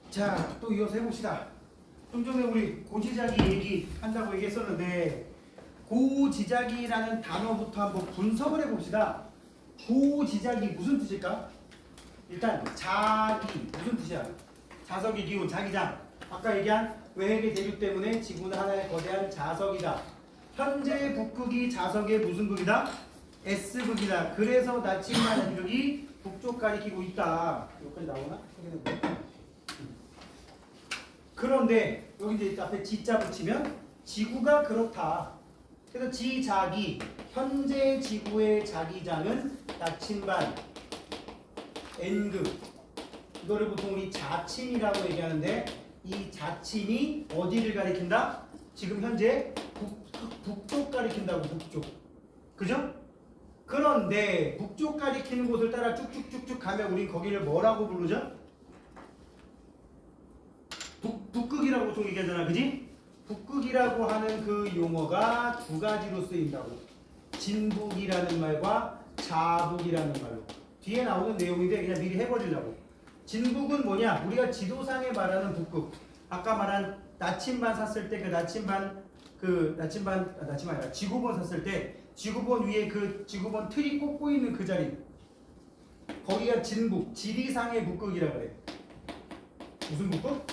자, 또 이어서 해봅시다. 좀 전에 우리 고지자기 얘기한다고 얘기했었는데 고지자기라는 단어부터 한번 분석을 해봅시다. 고지자기 무슨 뜻일까? 일단 자기 무슨 뜻이야? 자석의 기운, 자기장. 아까 얘기한 외핵의 대륙 때문에 지구는 하나의 거대한 자석이다. 현재 북극이 자석의 무슨 극이다? S극이다. 그래서 나침반 N극이 북쪽 가리키고 있다. 여기까지 나오나? 그런데 여기 이제 앞에 G자 붙이면 지구가 그렇다. 그래서 지자기, 현재 지구의 자기장은 나침반 N극. 이거를 보통 우리 자침이라고 얘기하는데 이 자침이 어디를 가리킨다? 지금 현재 북쪽 가리킨다고. 북쪽. 그죠? 그런데 북쪽 가리키는 곳을 따라 쭉쭉쭉쭉 가면 우린 거기를 뭐라고 부르죠? 북극이라고 보통 얘기하잖아. 그지? 북극이라고 하는 그 용어가 두 가지로 쓰인다고. 진북이라는 말과 자북이라는 말로. 뒤에 나오는 내용인데 그냥 미리 해버리려고. 진북은 뭐냐? 우리가 지도상에 말하는 북극. 아까 말한 나침반 샀을 때 나침반 아니라 지구본 샀을 때 지구본 위에 그 지구본 틀이 꽂고 있는 그 자리. 거기가 진북, 지리상의 북극이라 그래. 무슨 북극?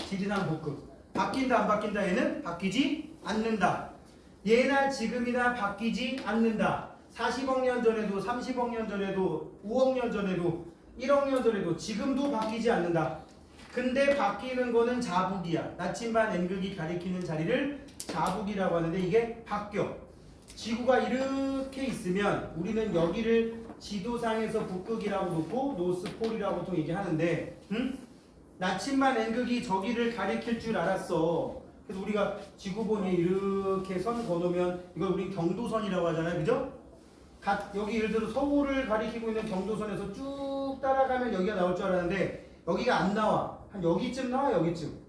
지리상 북극. 바뀐다 안 바뀐다? 얘는 바뀌지 않는다. 예나 지금이나 바뀌지 않는다. 40억 년 전에도 30억 년 전에도 5억 년 전에도 1억 년 전에도 지금도 바뀌지 않는다. 근데 바뀌는 거는 자북이야. 나침반 N극이 가리키는 자리를 자북이라고 하는데 이게 바뀌어. 지구가 이렇게 있으면 우리는 여기를 지도상에서 북극이라고 놓고 노스폴이라고 보통 얘기하는데 나침반 N극이 저기를 가리킬 줄 알았어. 그래서 우리가 지구본에 이렇게 선 거놓으면 이걸 우리 경도선이라고 하잖아요. 그죠? 여기 예를 들어 서울을 가리키고 있는 경도선에서 쭉 따라가면 여기가 나올 줄 알았는데 여기가 안 나와. 한 여기쯤 나와. 여기쯤.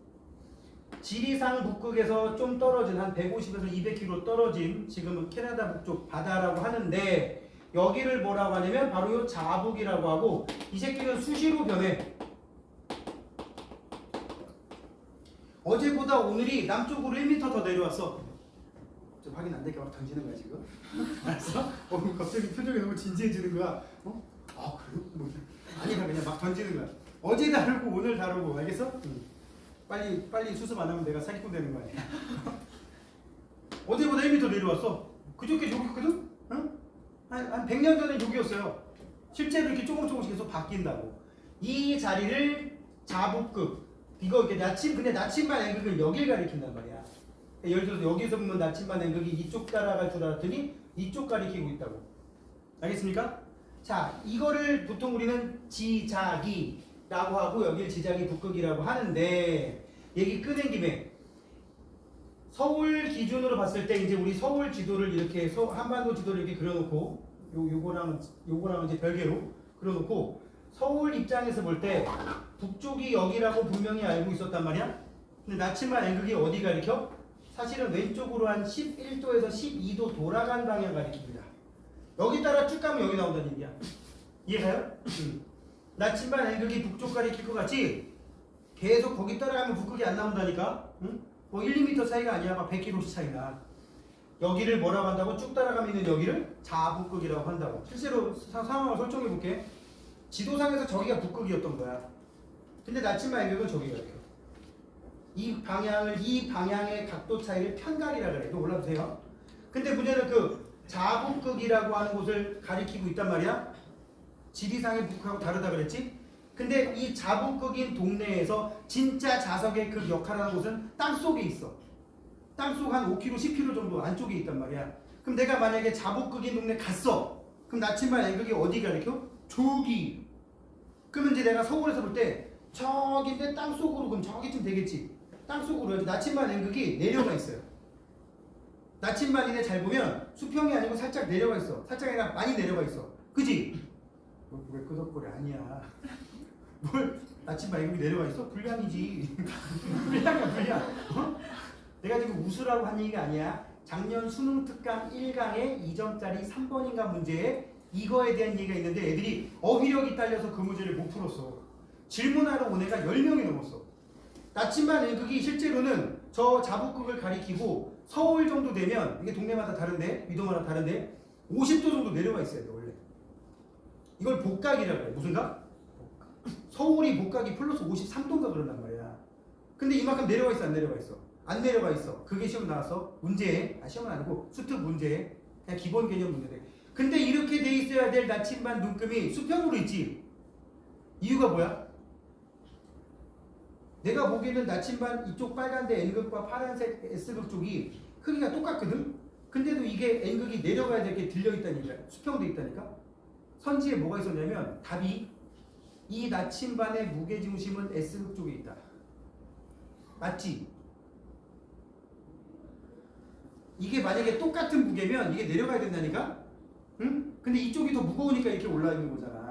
지리상 북극에서 좀 떨어진 한 150에서 200km 떨어진 지금은 캐나다 북쪽 바다라고 하는데 여기를 뭐라고 하냐면 바로 이 자북이라고 하고 이 새끼는 수시로 변해. 어제보다 오늘이 남쪽으로 1m 더 내려왔어. 좀 확인 안 되게 막 던지는 거야 지금. 알았어? 갑자기 표정이 너무 진지해지는 거야. 그래요? 뭐 아니가 그냥 막 던지는 거야. 어제 다르고 오늘 다르고. 알겠어? 빨리 수습 안 하면 내가 사기꾼 되는 거 아니야. 어제보다 1m 내려왔어. 그저께 여기거든? 한 100년 전에 여기였어요. 실제로 이렇게 조금씩 계속 바뀐다고. 이 자리를 자북극. 이거 이렇게 근데 나침반 N극은 여길 가리킨단 말이야. 예를 들어서 여기서 보면 나침반 N극이 이쪽 따라갈 줄 알았더니 이쪽 가리키고 있다고. 알겠습니까? 자, 이거를 보통 우리는 지자기라고 하고 여길 지자기 북극이라고 하는데 얘기 꺼낸 김에 서울 기준으로 봤을 때 이제 우리 서울 지도를 이렇게 한반도 지도를 이렇게 그려놓고 요거랑 이제 별개로 그려놓고 서울 입장에서 볼 때 북쪽이 여기라고 분명히 알고 있었단 말이야. 근데 나침반 N극이 어디 가리켜? 사실은 왼쪽으로 한 11도에서 12도 돌아간 방향 가리킵니다. 여기 따라 쭉 가면 여기 나온다는 얘기야. 이해가요? 나침반 N극이 북쪽 가리킬 것 같지? 계속 거기 따라가면 북극이 안 나온다니까? 뭐 1, 2m 차이가 아니야. 막 100km씩 차이나. 여기를 뭐라고 한다고? 쭉 따라가면 있는 여기를 자북극이라고 한다고. 실제로 상황을 설정해 볼게. 지도상에서 저기가 북극이었던 거야. 근데 나침반 N극은 저기가 이렇게. 이 방향의 각도 차이를 편각이라 그래. 이거 몰라도 돼요. 근데 문제는 그 자북극이라고 하는 곳을 가리키고 있단 말이야. 지리상의 북극하고 다르다 그랬지? 근데 이 자북극인 동네에서 진짜 자석의 그 역할하는 곳은 땅속에 있어. 땅속 한 5km, 10km 정도 안쪽에 있단 말이야. 그럼 내가 만약에 자북극인 동네 갔어. 그럼 나침반 N극이 어디 가리켜? 저기. 그러면 이제 내가 서울에서 볼 때 저기인데 땅속으로 그럼 저기쯤 되겠지. 땅속으로 해서 나침반 N극이 내려가 있어요. 나침반인에 잘 보면 수평이 아니고 살짝 내려가 있어. 살짝 아니라 많이 내려가 있어. 그지? 왜 끄덕거려? 아니야. 뭘 나침반 N극이 내려가 있어? 불량이지. 불량이야 불량. 내가 지금 웃으라고 한 얘기가 아니야. 작년 수능 특강 1강에 2점짜리 3번인가 문제에 이거에 대한 얘기가 있는데 애들이 어휘력이 딸려서 그 문제를 못 풀었어. 질문하러 온 애가 10명이 넘었어. 나침반 N극이 실제로는 저 자북극을 가리키고 서울 정도 되면 이게 동네마다 다른데 위도마다 다른데 50도 정도 내려가 있어야 돼 원래. 이걸 복각이라고 해. 무슨 각? 서울이 복각이 플러스 53도인가 그런단 말이야. 근데 이만큼 내려가 있어 안 내려가 있어? 안 내려가 있어. 그게 시험 나왔어. 문제에 시험은 아니고 수특 문제에 그냥 기본 개념 문제돼. 근데 이렇게 돼 있어야 될 나침반 눈금이 수평으로 있지. 이유가 뭐야? 내가 보기에는 나침반 이쪽 빨간데 N극과 파란색 S극 쪽이 크기가 똑같거든? 근데도 이게 N극이 내려가야 될 게 들려있다니까. 수평돼 있다니까. 선지에 뭐가 있었냐면 답이 이 나침반의 무게중심은 S극 쪽에 있다. 맞지? 이게 만약에 똑같은 무게면 이게 내려가야 된다니까? 응? 근데 이쪽이 더 무거우니까 이렇게 올라 있는 거잖아.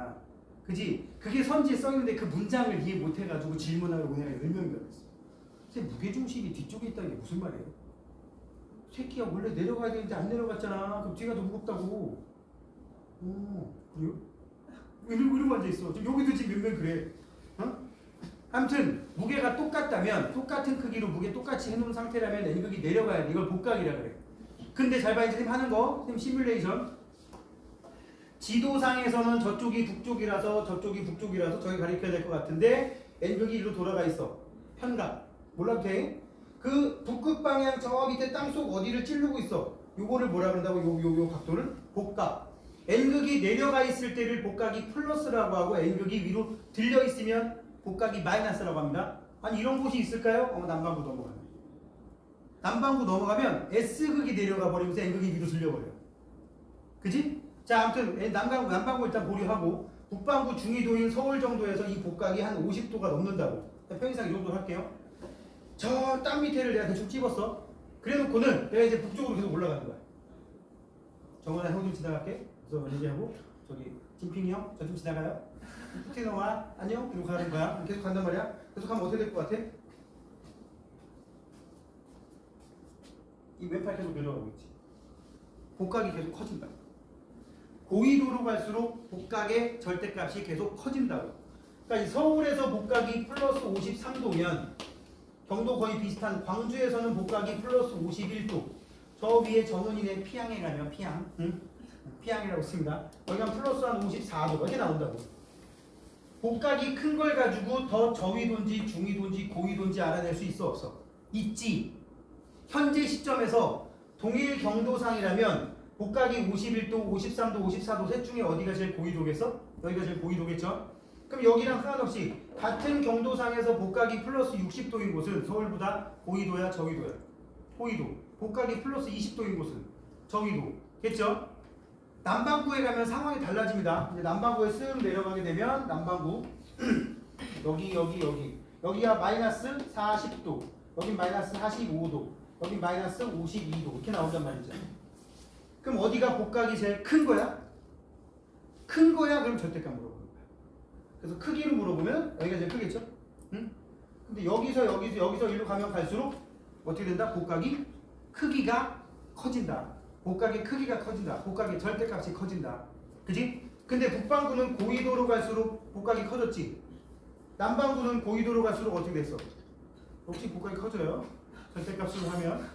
그지? 그게 선지에 써있는데 그 문장을 이해 못해가지고 질문하러 오는 애가 10명이 들었어. 선생님 무게중심이 뒤쪽에 있다는 게 무슨 말이에요? 새끼야 원래 내려가야 되는데 안 내려갔잖아. 그럼 뒤가 더 무겁다고. 오 그래요? 이러고 앉아있어. 지금 여기도 지금 몇 명 그래. 어? 아무튼 무게가 똑같다면 똑같은 크기로 무게 똑같이 해놓은 상태라면 N극이 내려가야 돼. 이걸 복각이라 그래. 근데 잘 봐. 선생님 하는 거. 선생님 시뮬레이션. 지도상에서는 저쪽이 북쪽이라서 저쪽이 북쪽이라서 저기 가리켜야 될 것 같은데 N극이 일로 돌아가 있어. 편각. 몰라도 돼. 그 북극 방향 저 밑에 땅속 어디를 찌르고 있어. 요거를 뭐라 그런다고? 요 각도를 복각. N극이 내려가 있을 때를 복각이 플러스라고 하고 N극이 위로 들려 있으면 복각이 마이너스라고 합니다. 아니 이런 곳이 있을까요? 남반구 넘어가면. 남반구 넘어가면 S극이 내려가 버리면서 N극이 위로 들려버려요. 그지? 자 아무튼 남반구 일단 보류하고 북반구 중위도인 서울 정도에서 이 복각이 한 50도가 넘는다고. 편의상 이 정도 할게요. 저 땅 밑에를 내가 대충 찍었어. 그래놓고는 내가 이제 북쪽으로 계속 올라가는 거야. 정원아 형 좀 지나갈게. 그래서 얘기하고 저기 진핑이 형 저 좀 지나가요. 푸티노와 안녕 이러고 가는 거야. 계속 간단 말이야. 계속 가면 어떻게 될 것 같아? 이 왼팔 계속 내려가고 있지. 복각이 계속 커진다. 고위도로 갈수록 복각의 절대값이 계속 커진다고. 그러니까 이 서울에서 복각이 플러스 53도면 경도 거의 비슷한 광주에서는 복각이 플러스 51도. 저 위에 정은이네 피양에 가면 피양, 피양이라고 씁니다. 여기 한 플러스 한 54도 이렇게 나온다고. 복각이 큰 걸 가지고 더 저위도인지 중위도인지 고위도인지 알아낼 수 있어 없어? 있지. 현재 시점에서 동일 경도상이라면 복각이 51도, 53도, 54도 셋 중에 어디가 제일 고위도겠어? 여기가 제일 고위도겠죠? 그럼 여기랑 상관없이 같은 경도상에서 복각이 플러스 60도인 곳은 서울보다 고위도야 저위도야? 고위도. 복각이 플러스 20도인 곳은 저위도겠죠? 남반구에 가면 상황이 달라집니다. 이제 남반구에 쓱 내려가게 되면 남반구 여기가 마이너스 40도, 여긴 마이너스 45도, 여긴 마이너스 52도 이렇게 나온단 말이죠. 그럼 어디가 복각이 제일 큰 거야? 큰 거야? 그럼 절대값 물어보는 거야. 그래서 크기로 물어보면 여기가 제일 크겠죠? 응? 근데 여기서 일로 가면 갈수록 어떻게 된다? 복각이 크기가 커진다. 복각의 크기가 커진다. 복각의 절대값이 커진다. 그지? 근데 북반구는 고위도로 갈수록 복각이 커졌지. 남반구는 고위도로 갈수록 어떻게 됐어? 혹시 복각이 커져요? 절대값으로 하면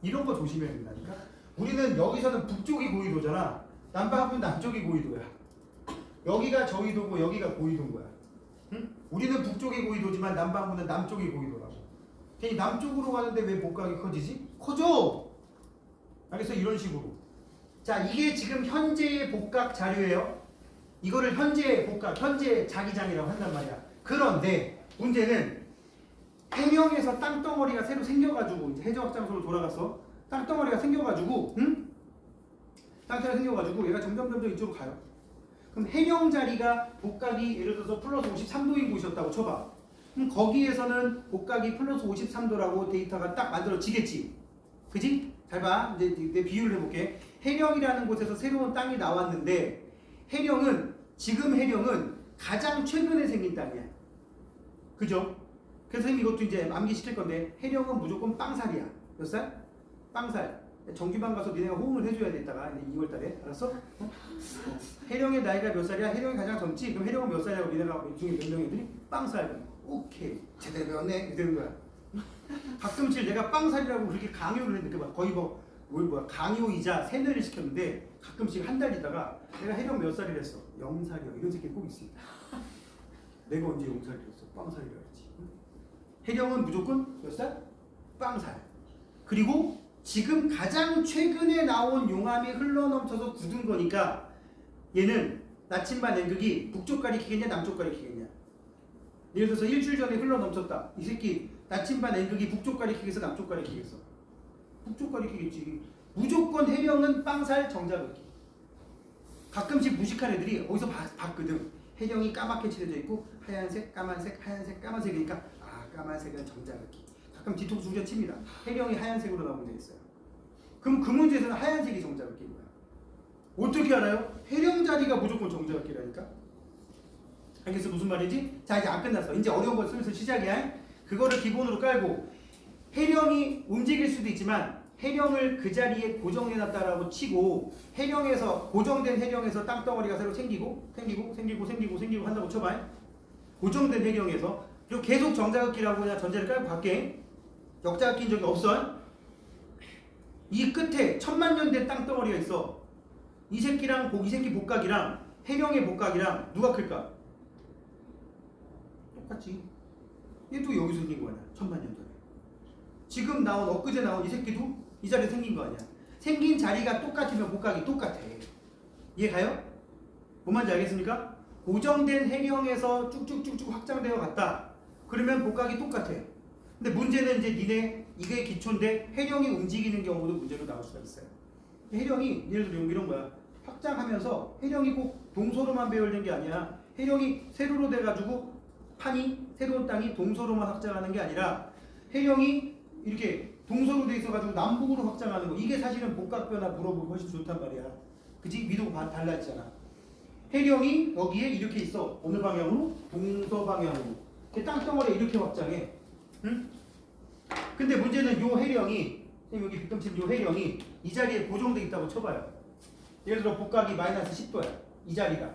이런 거 조심해야 된다니까. 우리는 여기서는 북쪽이 고위도잖아. 남반구는 남쪽이 고위도야. 여기가 저위도고 여기가 고위도인 거야. 응? 우리는 북쪽이 고위도지만 남반구는 남쪽이 고위도라고. 괜히 남쪽으로 가는데 왜 복각이 커지지? 커져! 알겠어? 이런 식으로. 자, 이게 지금 현재의 복각 자료예요. 이거를 현재 복각, 현재 자기장이라고 한단 말이야. 그런데 문제는 해명에서 땅덩어리가 새로 생겨가지고 이제 해적 장소로 돌아갔어. 땅덩어리가 생겨가지고, 응? 땅덩어리가 생겨가지고 얘가 점점 이쪽으로 가요. 그럼 해명 자리가 복각이 예를 들어서 플러스 53도인 곳이었다고 쳐봐. 그럼 거기에서는 복각이 플러스 53도라고 데이터가 딱 만들어지겠지. 그지? 잘 봐. 이제 내 비유를 해볼게. 해령이라는 곳에서 새로운 땅이 나왔는데 지금 해령은 가장 최근에 생긴 땅이야. 그죠? 그래서 선생님 이것도 이제 암기시킬 건데 해령은 무조건 빵살이야. 몇 살? 빵살. 정규반 가서 니네가 호응을 해줘야 돼 이따가 2월달에 알았어? 혜령의 나이가 몇 살이야? 혜령이 가장 젊지? 그럼 혜령은 몇 살이라고 니네가 중에 몇 명이들이 빵살. 오케이 제대로 배웠네 이러는 거야. 가끔씩 내가 빵살이라고 그렇게 강요를 했는데 거의 강요이자 세뇌를 시켰는데 가끔씩 한 달 있다가 내가 혜령 몇 살이랬어? 0살이요 이런 새끼 꼭 있습니다. 내가 언제 0살이랬어? 빵살이라 그랬지. 혜령은 무조건 몇 살? 빵살. 그리고 지금 가장 최근에 나온 용암이 흘러넘쳐서 굳은 거니까 얘는 나침반 N극이 북쪽 가리키겠냐 남쪽 가리키겠냐. 예를 들어서 일주일 전에 흘러넘쳤다. 이 새끼 나침반 N극이 북쪽 가리키겠어 남쪽 가리키겠어? 북쪽 가리키겠지. 무조건 혜령은 빵살 정자극기. 가끔씩 무식한 애들이 어디서 봤거든. 혜령이 까맣게 칠해져 있고 하얀색 까만색 하얀색 까만색이니까 아 까만색은 정자극기. 가끔 뒤통수 후려칩니다. 혜령이 하얀색으로 나온 문제 있어요. 그럼 그 문제에서는 하얀색이 정자극기인 거야. 어떻게 알아요? 혜령 자리가 무조건 정자극기라니까. 알겠어? 무슨 말이지? 자 이제 안 끝났어. 이제 어려운 거 슬슬 시작이야. 그거를 기본으로 깔고 혜령이 움직일 수도 있지만 혜령을 그 자리에 고정해놨다라고 치고 혜령에서 고정된 혜령에서 땅덩어리가 새로 생기고 한다고 쳐봐. 고정된 혜령에서 그리고 계속 정자극기라고 그냥 전제를 깔고 갈게. 역자극기인 적이 없어. 이 끝에 1000만 년 된 땅덩어리가 있어. 이 새끼 복각이랑 혜령의 복각이랑 누가 클까? 똑같지. 얘도 여기서 생긴 거 아니야. 1000만 년 전에. 지금 엊그제 나온 이 새끼도 이 자리에 생긴 거 아니야. 생긴 자리가 똑같으면 복각이 똑같아. 이해 가요? 뭔 말인지 알겠습니까? 고정된 혜령에서 쭉쭉쭉쭉 확장되어 갔다. 그러면 복각이 똑같아. 근데 문제는 이제 니네 이게 기초인데 혜령이 움직이는 경우도 문제로 나올 수가 있어요. 혜령이 예를 들어 이런 거야. 확장하면서 혜령이 꼭 동서로만 배열된 게 아니야. 혜령이 세로로 돼가지고 새로운 땅이 동서로만 확장하는 게 아니라 혜령이 이렇게 동서로 돼 있어가지고 남북으로 확장하는 거. 이게 사실은 복각변화 물어보기 훨씬 좋단 말이야. 그치? 위도가 달라지잖아. 혜령이 여기에 이렇게 있어. 어느 방향으로? 동서 방향으로. 땅덩어리에 이렇게 확장해. 응? 근데 문제는 요 혜령이 여기 빗금치는 요 혜령이 이 자리에 고정돼 있다고 쳐봐요. 예를 들어 복각이 마이너스 10도야. 이 자리가.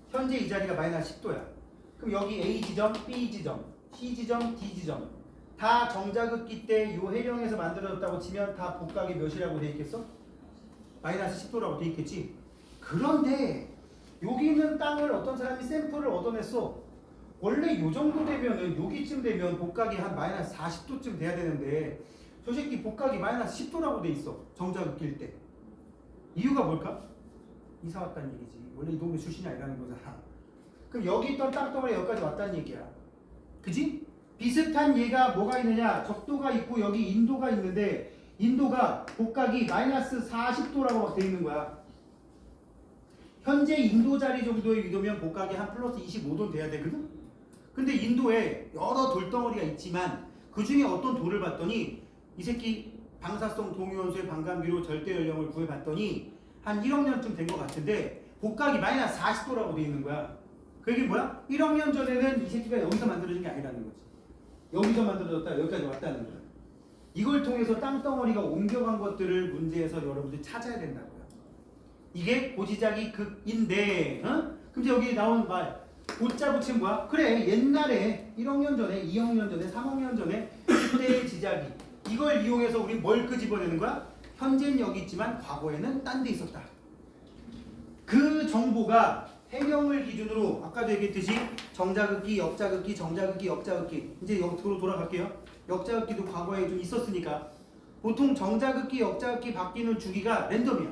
현재 이 자리가 마이너스 10도야. 그럼 여기 A 지점, B 지점, C 지점, D 지점 다 정자극기 때 요 혜령에서 만들어졌다고 치면 다 복각이 몇이라고 돼 있겠어? 마이너스 10도라고 돼 있겠지. 그런데 여기 있는 땅을 어떤 사람이 샘플을 얻어냈어. 원래 요 정도 되면은 여기쯤 되면 복각이 한 마이너스 40도쯤 돼야 되는데 저 새끼 복각이 마이너스 10도라고 돼 있어. 정자극기일 때. 이유가 뭘까? 이사 왔다는 얘기지. 원래 이 동네 출신이 아니라는 거잖아. 그럼 여기 있던 땅덩어리 여기까지 왔다는 얘기야. 그지? 비슷한 얘가 뭐가 있느냐? 적도가 있고 여기 인도가 있는데 인도가 복각이 마이너스 40도라고 막 돼 있는 거야. 현재 인도 자리 정도의 위도면 복각이 한 플러스 25도 돼야 되거든? 근데 인도에 여러 돌덩어리가 있지만 그 중에 어떤 돌을 봤더니 이 새끼 방사성 동위원소의 반감기로 절대 연령을 구해봤더니 한 1억 년쯤 된 것 같은데 복각이 마이너스 40도라고 돼 있는 거야. 그 얘기는 뭐야? 1억 년 전에는 이 새끼가 여기서 만들어진 게 아니라는 거지. 여기서 만들어졌다 여기까지 왔다는 거야. 이걸 통해서 땅덩어리가 옮겨간 것들을 문제에서 여러분들이 찾아야 된다고요. 이게 고지작이 극인데 근데 여기 나온 말 고자 붙인 뭐야? 그래 옛날에 1억 년 전에 2억 년 전에 3억 년 전에 그때의 지작이 이걸 이용해서 우리 뭘 끄집어내는 거야? 현재는 여기 있지만 과거에는 딴 데 있었다. 그 정보가 혜령을 기준으로 아까도 얘기했듯이 정자극기, 역자극기, 정자극기, 역자극기 이제 여기로 돌아갈게요. 역자극기도 과거에 좀 있었으니까 보통 정자극기, 역자극기 바뀌는 주기가 랜덤이야.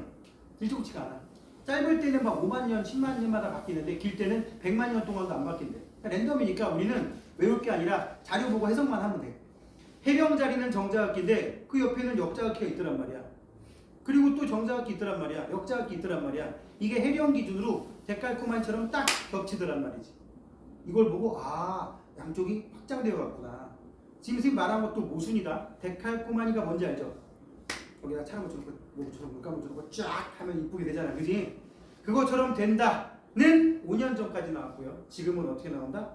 일정치가 않아. 짧을 때는 막 5만 년, 10만 년마다 바뀌는데 길 때는 100만 년 동안도 안 바뀐대. 그러니까 랜덤이니까 우리는 외울 게 아니라 자료 보고 해석만 하면 돼. 혜령 자리는 정자극기인데 그 옆에는 역자극기가 있더란 말이야. 그리고 또 정자극기 있더란 말이야. 역자극기 있더란 말이야. 이게 혜령 기준으로 데칼코마니처럼 딱 겹치더란 말이지. 이걸 보고 아 양쪽이 확장되어 갔구나. 지금 선생님 말한 것도 모순이다. 데칼코마니가 뭔지 알죠? 여기다 차는 것처럼 뭐처럼 물감처럼 쫙 하면 이쁘게 되잖아. 그지? 그것처럼 된다는 5년 전까지 나왔고요. 지금은 어떻게 나온다?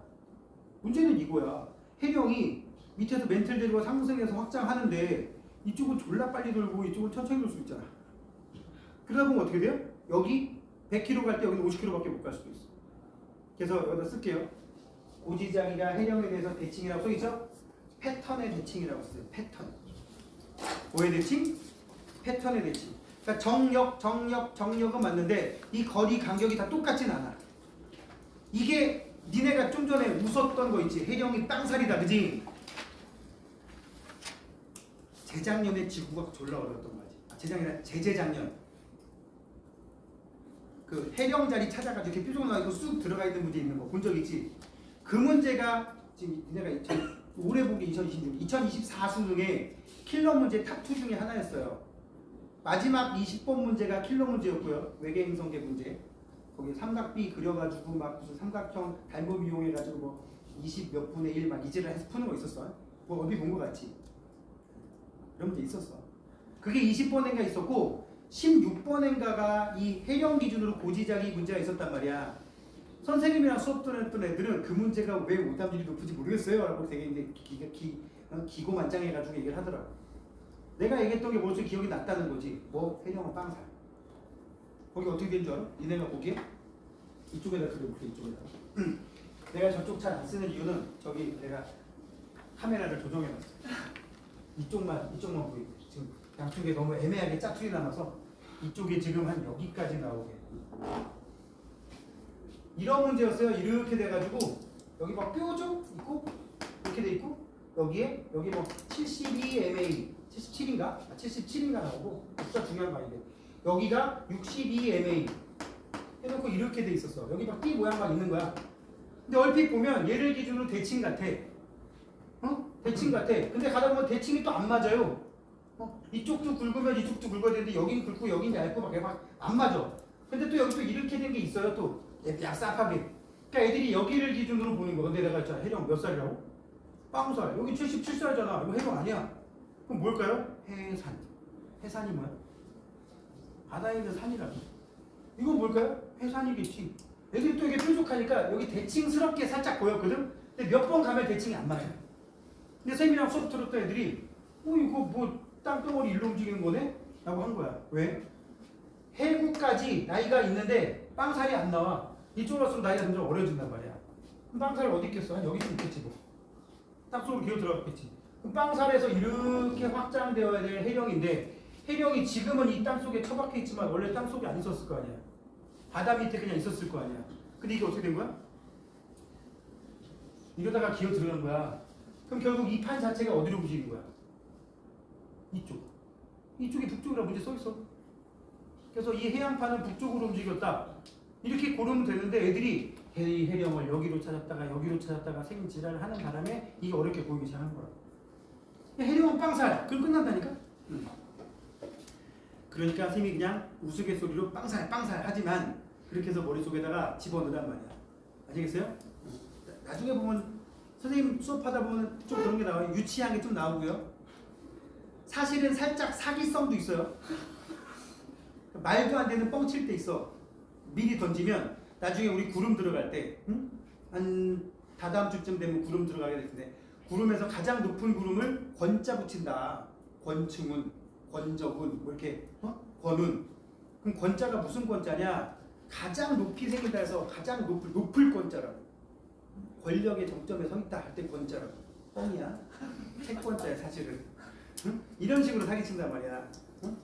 문제는 이거야. 혜령이 밑에서 멘틀 데리고 상승해서 확장하는데 이쪽은 졸라 빨리 돌고 이쪽은 천천히 돌 수 있잖아. 그러다 보면 어떻게 돼요? 여기 100km 갈 때 여기는 50km밖에 못 갈 수도 있어. 그래서 여기다 쓸게요. 고지장이가 해령에 대해서 대칭이라고 써있죠? 패턴의 대칭이라고 써요. 패턴. 뭐의 대칭? 패턴의 대칭. 그러니까 정력은 맞는데 이 거리 간격이 다 똑같진 않아. 이게 니네가 좀 전에 웃었던 거 있지? 해령이 땅살이다, 그지? 재작년에 지구가 졸라 어려웠던 거지. 재작년이라 재재작년. 그 해령 자리 찾아가지고 이렇게 뾰족 나가지고 쑥 들어가 있는 문제 있는 거 본 적 있지? 그 문제가 지금 니네가 올해 보기 2024 수능에 킬러 문제 탑2 중에 하나였어요. 마지막 20번 문제가 킬러 문제였고요. 외계행성계 문제. 거기 삼각비 그려가지고 막 무슨 삼각형 달모 이용해가지고 뭐 20 몇 분의 1 막 이제를 해서 푸는 거 있었어. 뭐 어디 본 거 같지? 그런 문제 있었어. 그게 20번인가 있었고 16번인가가 이 해령 기준으로 고지자기 문제가 있었단 말이야. 선생님이랑 수업 들었던 애들은 그 문제가 왜 오답률이 높은지 모르겠어요 라고 되게 이제 기고만장해가지고 얘기를 하더라고. 내가 얘기했던 게 벌써 기억이 났다는 거지. 뭐 해령은 빵살. 거기 어떻게 된 줄 알아? 니네가 보기에? 이쪽에다 그려볼게. 이쪽에다. 내가 저쪽 잘 안 쓰는 이유는 저기 내가 카메라를 조정해놨어. 이쪽만 보이고 지금 양쪽에 너무 애매하게 짜투리 남아서 이쪽에 지금 한 여기까지 나오게. 이런 문제였어요. 이렇게 돼가지고 여기 막 뾰족 있고 이렇게 돼 있고 여기에 여기 뭐 72MA 77인가? 77인가 나오고 진짜 중요한 거 아닌데 여기가 62MA 해놓고 이렇게 돼 있었어. 여기 막 띠 모양 막 있는 거야. 근데 얼핏 보면 얘를 기준으로 대칭 같아. 대칭 같아. 근데 가다 보면 대칭이 또 안 맞아요. 이쪽도 굵으면 이쪽도 굵어야 되는데 여긴 굵고 여긴 얇고 막 안 맞아. 근데 또 여기 또 이렇게 된 게 있어요. 또 얍삽하게. 그러니까 애들이 여기를 기준으로 보는 거. 근데 내가 있잖아. 해령 몇 살이라고? 빵살. 여기 77살이잖아. 이거 해령 아니야. 그럼 뭘까요? 해산. 해산이 뭐야? 바다에 있는 산이라고. 이건 뭘까요? 해산이겠지. 애들이 또 이게 뾰족하니까 여기 대칭스럽게 살짝 보였거든? 근데 몇 번 가면 대칭이 안 맞아요. 근데 선생님이랑 수업 들었던 애들이 이거 뭐 땅덩어리 일로 움직이는 거네? 라고 한 거야. 왜? 해구까지 나이가 있는데 빵살이 안 나와. 이쪽으로 갈수록 나이가 점점 어려진단 말이야. 그럼 빵살이 어디 있겠어? 여기 있겠지 뭐. 땅속으로 기어 들어갔겠지. 그럼 빵살에서 이렇게 확장되어야 될 해령인데 해령이 지금은 이 땅속에 처박혀 있지만 원래 땅속에 안 있었을 거 아니야. 바다 밑에 그냥 있었을 거 아니야. 근데 이게 어떻게 된 거야? 이러다가 기어 들어간 거야. 그럼 결국 이 판 자체가 어디로 움직인 거야? 이쪽. 이쪽이 북쪽이라고 문제 써있어. 그래서 이 해양판은 북쪽으로 움직였다. 이렇게 고르면 되는데 애들이 해령을 여기로 찾았다가 생지랄을 하는 바람에 이게 어렵게 보이기 시작한 거야. 해령은 빵살. 그럼 끝난다니까? 그러니까 선생님이 그냥 우스갯소리로 빵살 하지만 그렇게 해서 머릿속에다가 집어넣으란 말이야. 아시겠어요? 나중에 보면 선생님 수업하다 보면 좀 그런 게 나와요. 유치한 게 좀 나오고요. 사실은 살짝 사기성도 있어요. 말도 안 되는 뻥칠 때 있어. 미리 던지면 나중에 우리 구름 들어갈 때 한 다다음 주쯤 되면 구름 들어가게 될 텐데 구름에서 가장 높은 구름을 권자 붙인다. 권충운, 권적운, 뭐 이렇게 권운. 그럼 권자가 무슨 권자냐? 가장 높이 생긴다 해서 가장 높을 권자라고. 권력의 정점에 서 있다 할 때 권자라고. 뻥이야. 채권자야 사실은. 응? 이런 식으로 사기친단 말이야. 응?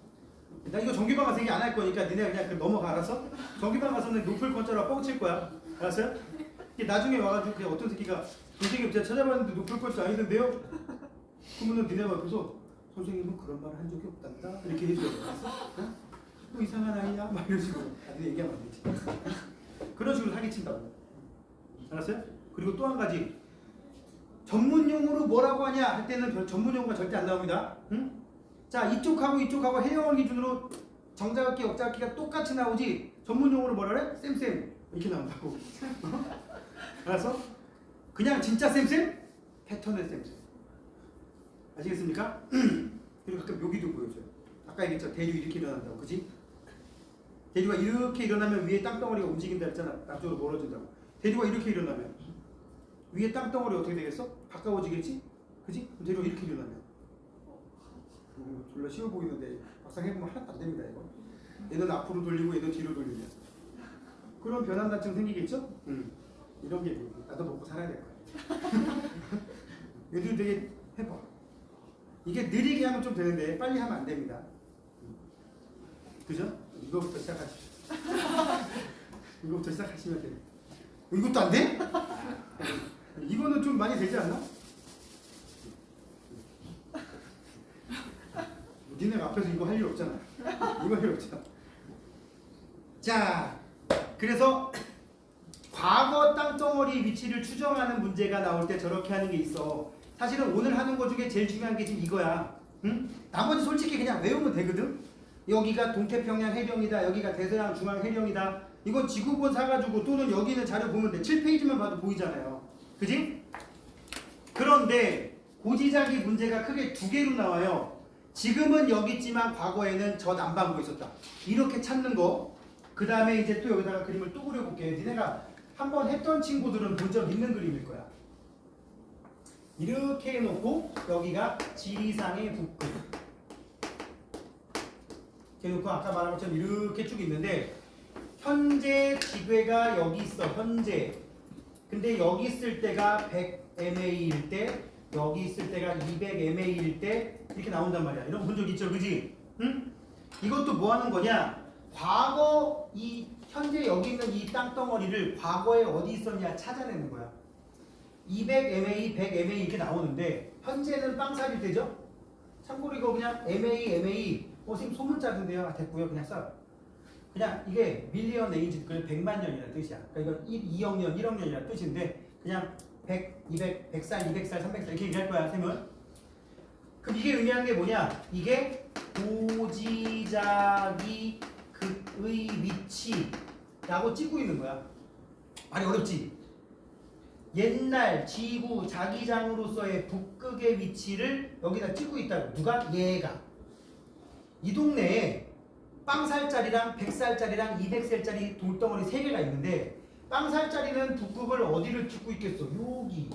나 이거 정규반 가서 얘기 안 할 거니까 니네 그냥 넘어가. 알았어? 정규반 가서는 높을 권자라고 뻥칠 거야. 알았어요? 나중에 와가지고 그냥 어떤 새끼가 선생님 제가 찾아봤는데 높을 권자 아니던데요? 그러면은 니네가 옆에서 선생님은 그런 말 한 적이 없단다 이렇게 해줘야 돼. 알았어? 응? 또 이상한 아이야? 막 이런 식으로. 나중에 얘기하면 안 되지. 그런 식으로 사기친다고. 알았어요? 그리고 또 한 가지. 전문용어로 뭐라고 하냐 할 때는 전문용어가 절대 안 나옵니다. 응? 자, 이쪽하고 해령을 기준으로 정자각기, 역자각기가 똑같이 나오지 전문용어로 뭐라 그래? 쌤 이렇게 나온다고. 알았어? 그냥 진짜 쌤? 패턴의 쌤. 아시겠습니까? 그리고 가끔 여기도 보여줘요. 아까 얘기했죠. 대류 이렇게 일어난다고. 그지? 대류가 이렇게 일어나면 위에 땅덩어리가 움직인다 했잖아. 앞쪽으로 멀어진다고. 대류가 이렇게 일어나면 위에 땅덩어리 어떻게 되겠어? 가까워지겠지? 그지? 대류가 이렇게 일어나면 졸라 쉬워 보이는데 막상 해보면 하나도 안 됩니다 이거. 얘는 앞으로 돌리고 얘는 뒤로 돌리면 그런 변환단층 생기겠죠? 이런 게 나도 먹고 살아야 될 거야. 얘들 되게 해봐. 이게 느리게 하면 좀 되는데 빨리 하면 안 됩니다. 그죠? 이거부터 시작하십시오. 이거부터 시작하시면 돼요. 이것도 안 돼? 이거는 좀 많이 되지 않나? 니네가 앞에서 이거 할 일 없잖아. 이거 할 일 없잖아. 자, 그래서 과거 땅덩어리 위치를 추정하는 문제가 나올 때 저렇게 하는 게 있어. 사실은 오늘 하는 거 중에 제일 중요한 게 지금 이거야. 응? 나머지 솔직히 그냥 외우면 되거든. 여기가 동태평양 해령이다. 여기가 대서양 중앙 해령이다. 이건 지구본 사가지고 또는 여기는 자료 보면 돼. 7페이지만 봐도 보이잖아요. 그지? 그런데 고지자기 문제가 크게 두 개로 나와요. 지금은 여기 있지만 과거에는 저 남반구에 있었다. 이렇게 찾는 거. 그 다음에 이제 또 여기다가 그림을 또 그려볼게요. 니네가 한번 했던 친구들은 본 적 있는 그림일 거야. 이렇게 해놓고 여기가 지리상의 북극. 이렇게 해놓고 아까 말한 것처럼 이렇게 쭉 있는데 현재 지궤가 여기 있어. 현재. 근데 여기 있을 때가 100mA일 때, 여기 있을 때가 200mA일 때 이렇게 나온단 말이야. 이런 거 본 적 있죠, 그지? 응? 이것도 뭐 하는 거냐? 과거 이 현재 여기 있는 이 땅덩어리를 과거에 어디 있었냐 찾아내는 거야. 200mA, 100mA 이렇게 나오는데 현재는 빵살일 때죠? 참고로 이거 그냥 MA 지금 소문 작은데요. 아, 됐고요. 그냥 써. 그냥 이게 밀리언 에이지, 그 100만 년이라는 뜻이야. 그러니까 이거 2억 년, 1억 년이라는 뜻인데 그냥 100, 200, 100살, 200살, 300살 이렇게 얘기할 거야, 쌤은. 그럼 이게 의미하는 게 뭐냐? 이게 고지자기 극의 위치라고 찍고 있는 거야. 말이 어렵지? 옛날 지구 자기장으로서의 북극의 위치를 여기다 찍고 있다고. 누가? 얘가. 이 동네에 빵살짜리랑 100살짜리랑 200살짜리 돌덩어리 3개가 있는데 빵살짜리는 북극을 어디를 찍고 있겠어? 여기.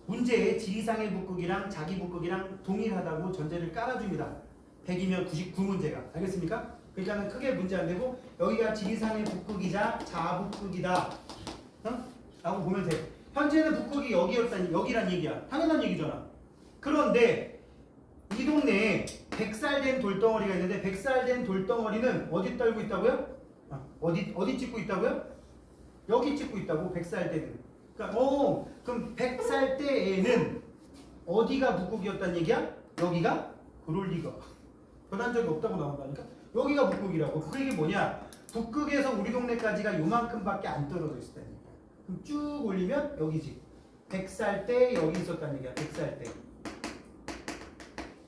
문제에 지리상의 북극이랑 자기 북극이랑 동일하다고 전제를 깔아줍니다. 100이면 99문제가. 알겠습니까? 그러니까 크게 문제 안 되고 여기가 지리상의 북극이자 자북극이다. 라고 보면 돼. 현재는 북극이 여기란 얘기야. 당연한 얘기잖아. 그런데 이 동네에 100살 된 돌덩어리가 있는데 100살 된 돌덩어리는 어디 떨고 있다고요? 어디 찍고 있다고요? 여기 찍고 있다고. 100살 때는. 그러니까 그럼 100살 때에는 어디가 북극이었단 얘기야? 여기가? 그럴 리가. 변한 적이 없다고 나온다니까? 여기가 북극이라고. 그 얘기 뭐냐? 북극에서 우리 동네까지가 요만큼밖에 안 떨어져 있었다는 얘기야. 그럼 쭉 올리면 여기지. 100살 때 여기 있었다는 얘기야. 100살 때.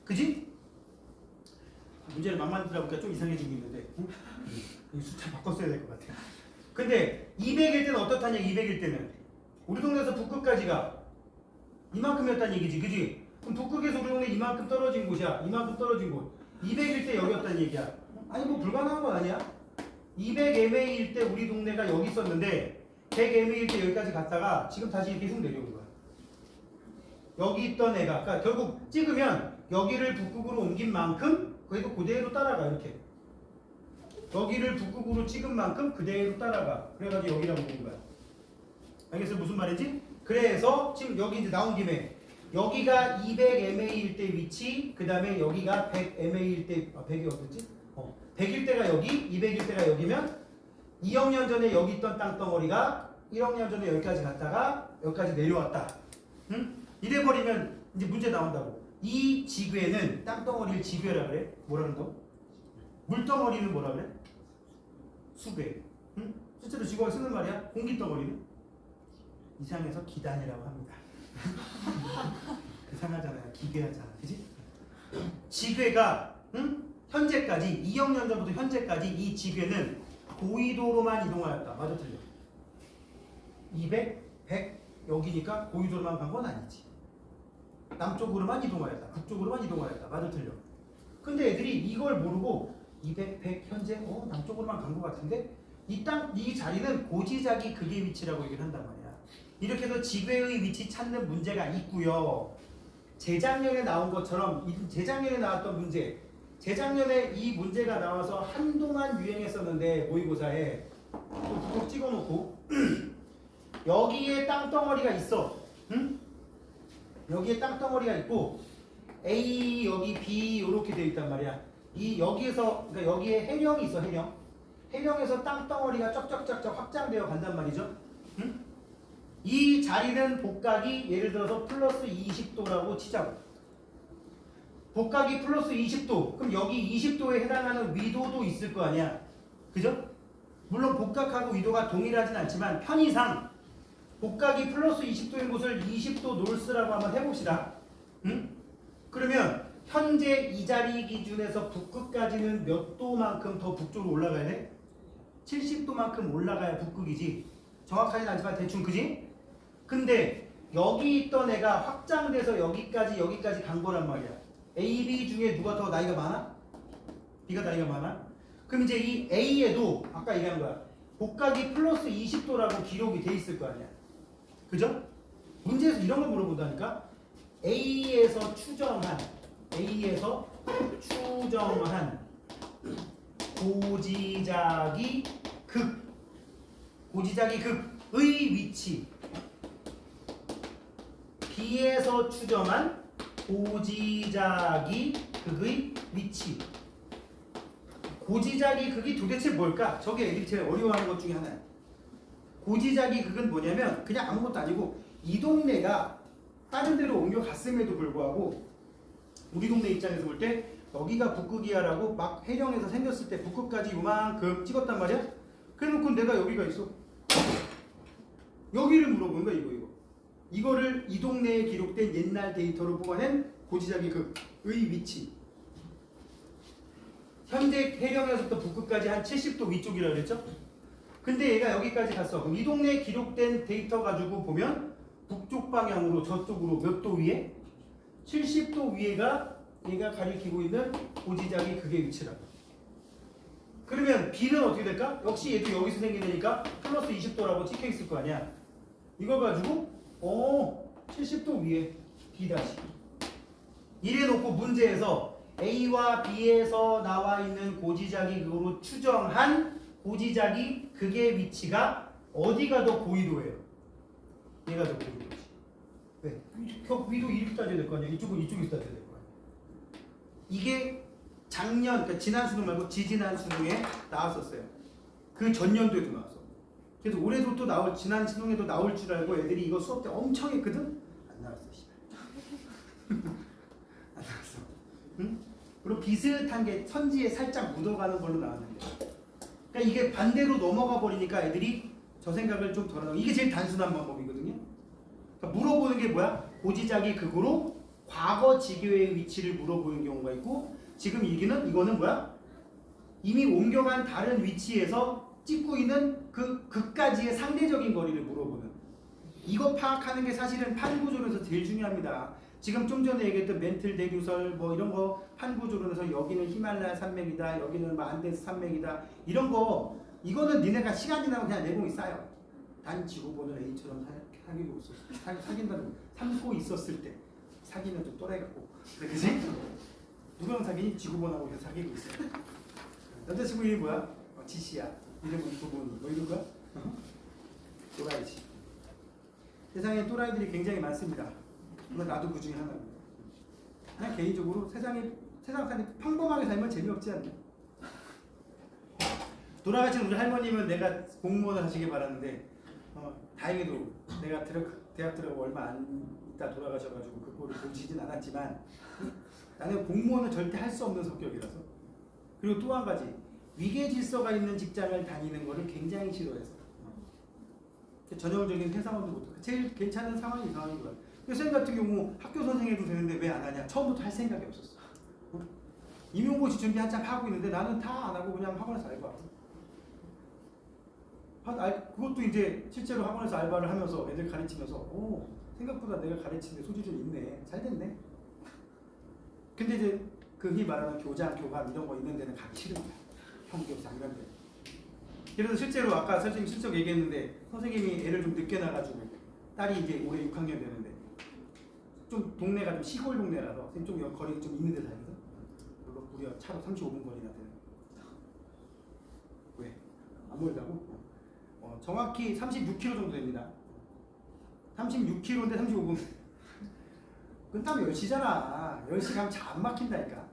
그지? 문제를 막 만들다 보니까 좀 이상해지고 있는데 이 숫자 바꿨어야 될 것 같아. 근데 200일 때는 어떻다냐? 200일 때는 우리 동네에서 북극까지가 이만큼이었다는 얘기지. 그지? 그럼 북극에서 우리 동네 이만큼 떨어진 곳이야. 이만큼 떨어진 곳. 200일 때 여기였다는 얘기야. 아니 뭐 불가능한 건 아니야. 200mA일 때 우리 동네가 여기 있었는데 100mA일 때 여기까지 갔다가 지금 다시 이렇게 훅 내려온 거야. 여기 있던 애가, 그러니까 결국 찍으면 여기를 북극으로 옮긴 만큼 그래도 그대로 따라가. 이렇게 여기를 북극으로 찍은 만큼 그대로 따라가. 그래가지고 여기라고 보는 거야. 알겠어요? 무슨 말인지? 그래서 지금 여기 이제 나온 김에 여기가 200mA일 때 위치, 그 다음에 여기가 100mA일 때 100이 어딨지? 100일 때가 여기, 200일 때가 여기면 2억 년 전에 여기 있던 땅덩어리가 1억 년 전에 여기까지 갔다가 여기까지 내려왔다. 응? 이래버리면 이제 문제 나온다고. 이 지궤는 땅덩어리를 지궤라 그래? 뭐라 그런다고? 물덩어리는 뭐라 그래? 수궤. 응? 실제로 지구가 쓰는 말이야. 공기덩어리는 이상해서 기단이라고 합니다. 이상하잖아요. 기괴하잖아. 그지? 지궤가 현재까지 2억 년 전부터 현재까지 이 지궤는 고緯도로만 이동하였다. 맞아 틀려? 200, 100 여기니까 고緯도로만 간 건 아니지. 남쪽으로만 이동하였다. 북쪽으로만 이동하였다. 맞아 틀려? 근데 애들이 이걸 모르고 200, 100 현재 남쪽으로만 간 것 같은데 이 자리는 고지자기 극의 위치라고 얘기를 한단 말이야. 이렇게 해서 지궤의 위치 찾는 문제가 있고요. 재작년에 나온 것처럼 재작년에 나왔던 문제, 재작년에 이 문제가 나와서 한동안 유행했었는데 모의고사에 또 찍어놓고 여기에 땅덩어리가 있어. 응? 여기에 땅덩어리가 있고 A 여기 B 이렇게 되어 있단 말이야. 이 여기에서 그러니까 여기에 해령이 있어. 해령에서 땅덩어리가 쩍쩍쩍쩍 확장되어 간단 말이죠. 응? 이 자리는 복각이 예를 들어서 플러스 20도라고 치자고. 복각이 플러스 20도. 그럼 여기 20도에 해당하는 위도도 있을 거 아니야. 그죠? 물론 복각하고 위도가 동일하진 않지만 편의상 복각이 플러스 20도인 곳을 20도 놀스라고 한번 해봅시다. 응? 그러면 현재 이 자리 기준에서 북극까지는 몇 도만큼 더 북쪽으로 올라가야 돼? 70도만큼 올라가야 북극이지. 정확하진 않지만 대충 그지? 근데 여기 있던 애가 확장돼서 여기까지 간 거란 말이야. A, B 중에 누가 더 나이가 많아? B가 나이가 많아? 그럼 이제 이 A에도 아까 얘기한 거야. 복각이 플러스 20도라고 기록이 돼 있을 거 아니야. 그죠? 문제에서 이런 걸 물어본다니까? A에서 추정한 고지작이 극의 위치, B에서 추정한 고지작이 극의 위치. 고지작이 극이 도대체 뭘까? 저게 애들이 제일 어려워하는 것 중에 하나야. 고지작이 극은 뭐냐면 그냥 아무것도 아니고 이 동네가 다른 데로 옮겨갔음에도 불구하고 우리 동네 입장에서 볼 때 여기가 북극이야 라고 막 해령에서 생겼을 때 북극까지 요만큼 찍었단 말이야. 그래놓고 내가 여기가 있어. 여기를 물어보는 거야. 이거를 이 동네에 기록된 옛날 데이터로 뽑아낸 고지작이 극의 위치. 현재 해령에서부터 북극까지 한 70도 위쪽이라고 그랬죠? 근데 얘가 여기까지 갔어. 그럼 이 동네에 기록된 데이터 가지고 보면 북쪽 방향으로 저쪽으로 몇 도 위에? 70도 위에가 얘가 가리키고 있는 고지작이 극의 위치라고. 그러면 B는 어떻게 될까? 역시 얘도 여기서 생긴 애니까 플러스 20도라고 찍혀 있을 거 아니야. 이걸 가지고 70도 위에 B 다시 이래 놓고 문제에서 A와 B에서 나와 있는 고지작이 극으로 추정한 고지작이 극의 위치가 어디가 더 고위도예요? 얘가 더 고위도지. 왜? 위도 이렇게 따져야 될 거 아니야. 이쪽은 이쪽에서 따져야 될 거 아니야. 이게 작년, 그러니까 지난 수능 말고 지지난 수능에 나왔었어요. 그 전년도에도 나왔어. 그래서 올해도 또 지난 수능에도 나올 줄 알고 애들이 이거 수업 때 엄청 했거든? 안 나왔어. 안 나왔어. 응? 그리고 비슷한 게 선지에 살짝 묻어가는 걸로 나왔는데. 그러니까 이게 반대로 넘어가 버리니까 애들이 저 생각을 좀 덜 하고, 이게 제일 단순한 방법이거든요. 그러니까 물어보는 게 뭐야? 고지작이 극으로 과거 지교의 위치를 물어보는 경우가 있고, 지금 이거는 뭐야? 이미 옮겨간 다른 위치에서 찍고 있는 그 극까지의 상대적인 거리를 물어보는. 이거 파악하는 게 사실은 판구조론에서 제일 중요합니다. 지금 좀 전에 얘기했던 멘틀 대규설 뭐 이런 거 판구조론에서 여기는 히말라야 산맥이다, 여기는 뭐 안데스 산맥이다, 이런 거 이거는 니네가 시간 지나면 그냥 내공이 쌓여. 단 지구본을 A처럼 사귀고 사귄다는 삼고 있었을 때 사귀면 좀 또라이 같고, 그치? 누구랑 사귀니? 지구본하고 계속 사귀고 있어. 남자친구 이름이 뭐야? 지시야. 이름은 두본이. 뭐 이런 거야? 또라이지. 세상에 또라이들이 굉장히 많습니다. 물론 나도 그 중에 하나입니다. 그냥 개인적으로 세상 사람이 평범하게 살면 재미없지 않나? 돌아가신 우리 할머님은 내가 공무원을 하시길 바랐는데 다행히도 내가 대학 들어가고 얼마 안 있다 돌아가셔가지고 그거를 보시진 않았지만, 나는 공무원은 절대 할 수 없는 성격이라서. 그리고 또 한 가지, 위계 질서가 있는 직장을 다니는 거를 굉장히 싫어해서 전형적인 회사원도 못하고 제일 괜찮은 상황이 이 상황인 거야. 쌤 같은 경우 학교 선생 해도 되는데 왜 안 하냐? 처음부터 할 생각이 없었어. 임용고시 준비 한참 하고 있는데 나는 다 안 하고 그냥 학원에서 알바하고. 그것도 이제 실제로 학원에서 알바를 하면서 애들 가르치면서 생각보다 내가 가르치는데 소질이 좀 있네. 잘 됐네. 근데 이제 그 흔히 말하는 교장, 교감 이런 거 있는 데는 가기 싫은 거야. 형교사 이런 데. 그래서 실제로 아까 선생님 실적 얘기했는데 선생님이 애를 좀 늦게 낳아가지고 딸이 이제 올해 6학년 되는데 좀 동네가 좀 시골 동네라서 선생님 좀 여기 거리 좀 있는 데 살거든. 그거 무려 차로 35분 거리나 되는. 왜? 안 멀다고? 정확히 36km 정도 됩니다. 36km인데 35분. 끝나면 10시잖아. 10시 가면 차 안 막힌다니까.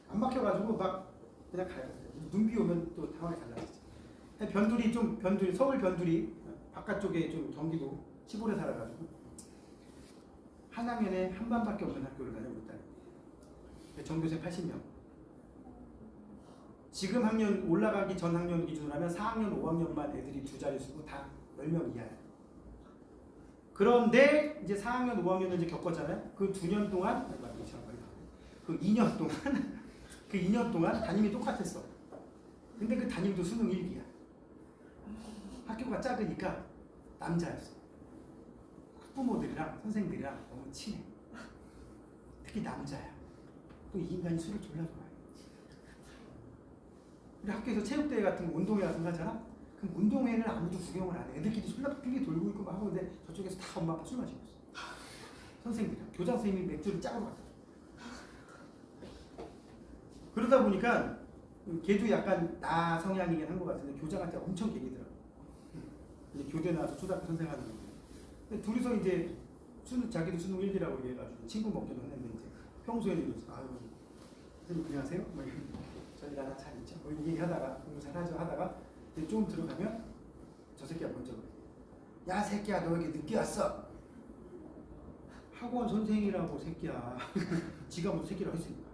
안 막혀가지고 막 그냥 가요. 눈비 오면 또 상황이 달라지지. 변두리 서울 변두리 바깥쪽에 좀 경기도 시골에 살아가지고 한 학년에 한 반밖에 없는 학교를 다니고 있다. 전교생 80명. 지금 학년 올라가기 전 학년 기준으로 하면 4학년, 5학년만 애들이 두 자릿수고 다 10명 이하야. 그런데 이제 4학년, 5학년을 이제 겪었잖아요. 그 2년 동안, 그 2년 동안, 그 2년 동안 담임이 똑같았어. 근데 그 담임도 수능 1기야. 학교가 작으니까 남자였어. 학부모들이랑 선생님들이랑 너무 친해. 특히 남자야. 또 이 인간이 술을 졸라 좋아해. 우리 학교에서 체육대회 같은 거, 운동회 같은 거 하잖아? 그럼 운동회는 아무도 구경을 안 해. 애들끼리 술납 핑계 돌고 있고 막 하고 있는데 저쪽에서 다 엄마 아빠 술 마시고 있어. 선생님들이랑. 교장 선생님이 맥주를 짜고 갔다. 그러다 보니까 걔도 약간 나 성향이긴 한 것 같은데 교장한테 엄청 개기더라고. 이제 교대 나와서 초등학교 선생하는 건데. 둘이서 이제 자기도 수능 1기라고 얘기해가지고 친구 먹기는 했는데 이제 평소에는 이러면서 아유 선생님 안녕하세요? 뭐 저희 나라 잘 있죠? 뭐 얘기하다가 공부 잘하죠 하다가 이제 좀 들어가면 저 새끼가 먼저 그래. 야 새끼야 너 왜 이렇게 늦게 왔어? 학원 선생이라고 새끼야. 지가 먼저 새끼라고 했으니까.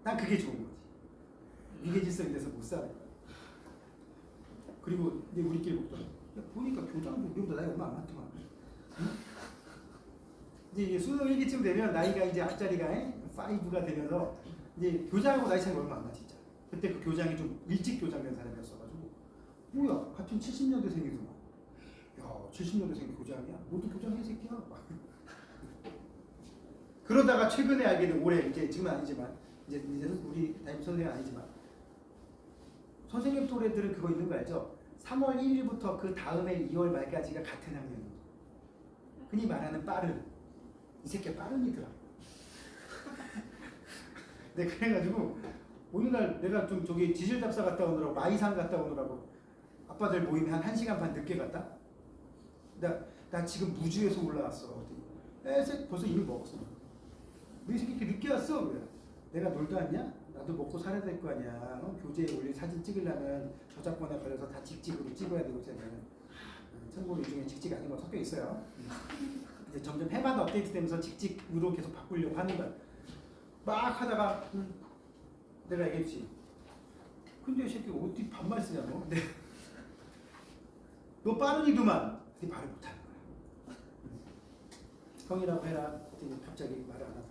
난 그게 좋은 거지. 위계질서에 대해서 못 살아. 그리고 이제 우리끼리 먹더라. 보니까 교장도 우리보다 나이 얼마 안 많더만. 응? 이제 수능 1기쯤 되면 나이가 이제 앞자리가 5가 되면서 이제 교장하고 나이 차이가 얼마 안 나 진짜. 그때 그 교장이 좀 일찍 교장된 사람이었어가지고 뭐야 같은 70년대생이더만. 야 70년대생 교장이야? 너도 교장해 새끼야? 그러다가 최근에 알게 된 올해 이제 지금은 아니지만 이제 우리 담임 선생님 아니지만 선생님 또래들은 그거 있는 거 알죠? 3월 1일부터 그 다음에 2월 말까지가 같은 학년이에요. 흔히 말하는 빠른. 이 새끼가 빠른이더라. 네, 그래가지고 어느 날 내가 좀 저기 지질답사 갔다 오느라고 마이산 갔다 오느라고 아빠들 모임에 한 1시간 반 늦게 갔다? 나 지금 무주에서 올라왔어. 벌써 이미 먹었어. 너 이 새끼 이렇게 늦게 왔어? 그래. 내가 놀도 왔냐? 나도 먹고 살아야 될 거 아니야. 교재에 올린 사진 찍으려면 저작권에 걸려서 다 직직으로 찍어야 되거든. 참고로 요즘에 직직 아닌 거 섞여 있어요. 이제 점점 해마다 업데이트되면서 직직으로 계속 바꾸려고 하는 거야. 막 하다가 내가 얘기했지. 근데 이 새끼 어디 반말 쓰냐 너? 너 빠른이더만. 근데 말을 못하는 거야. 형이라고 해라. 그랬더니 갑자기 말을 안 하더라.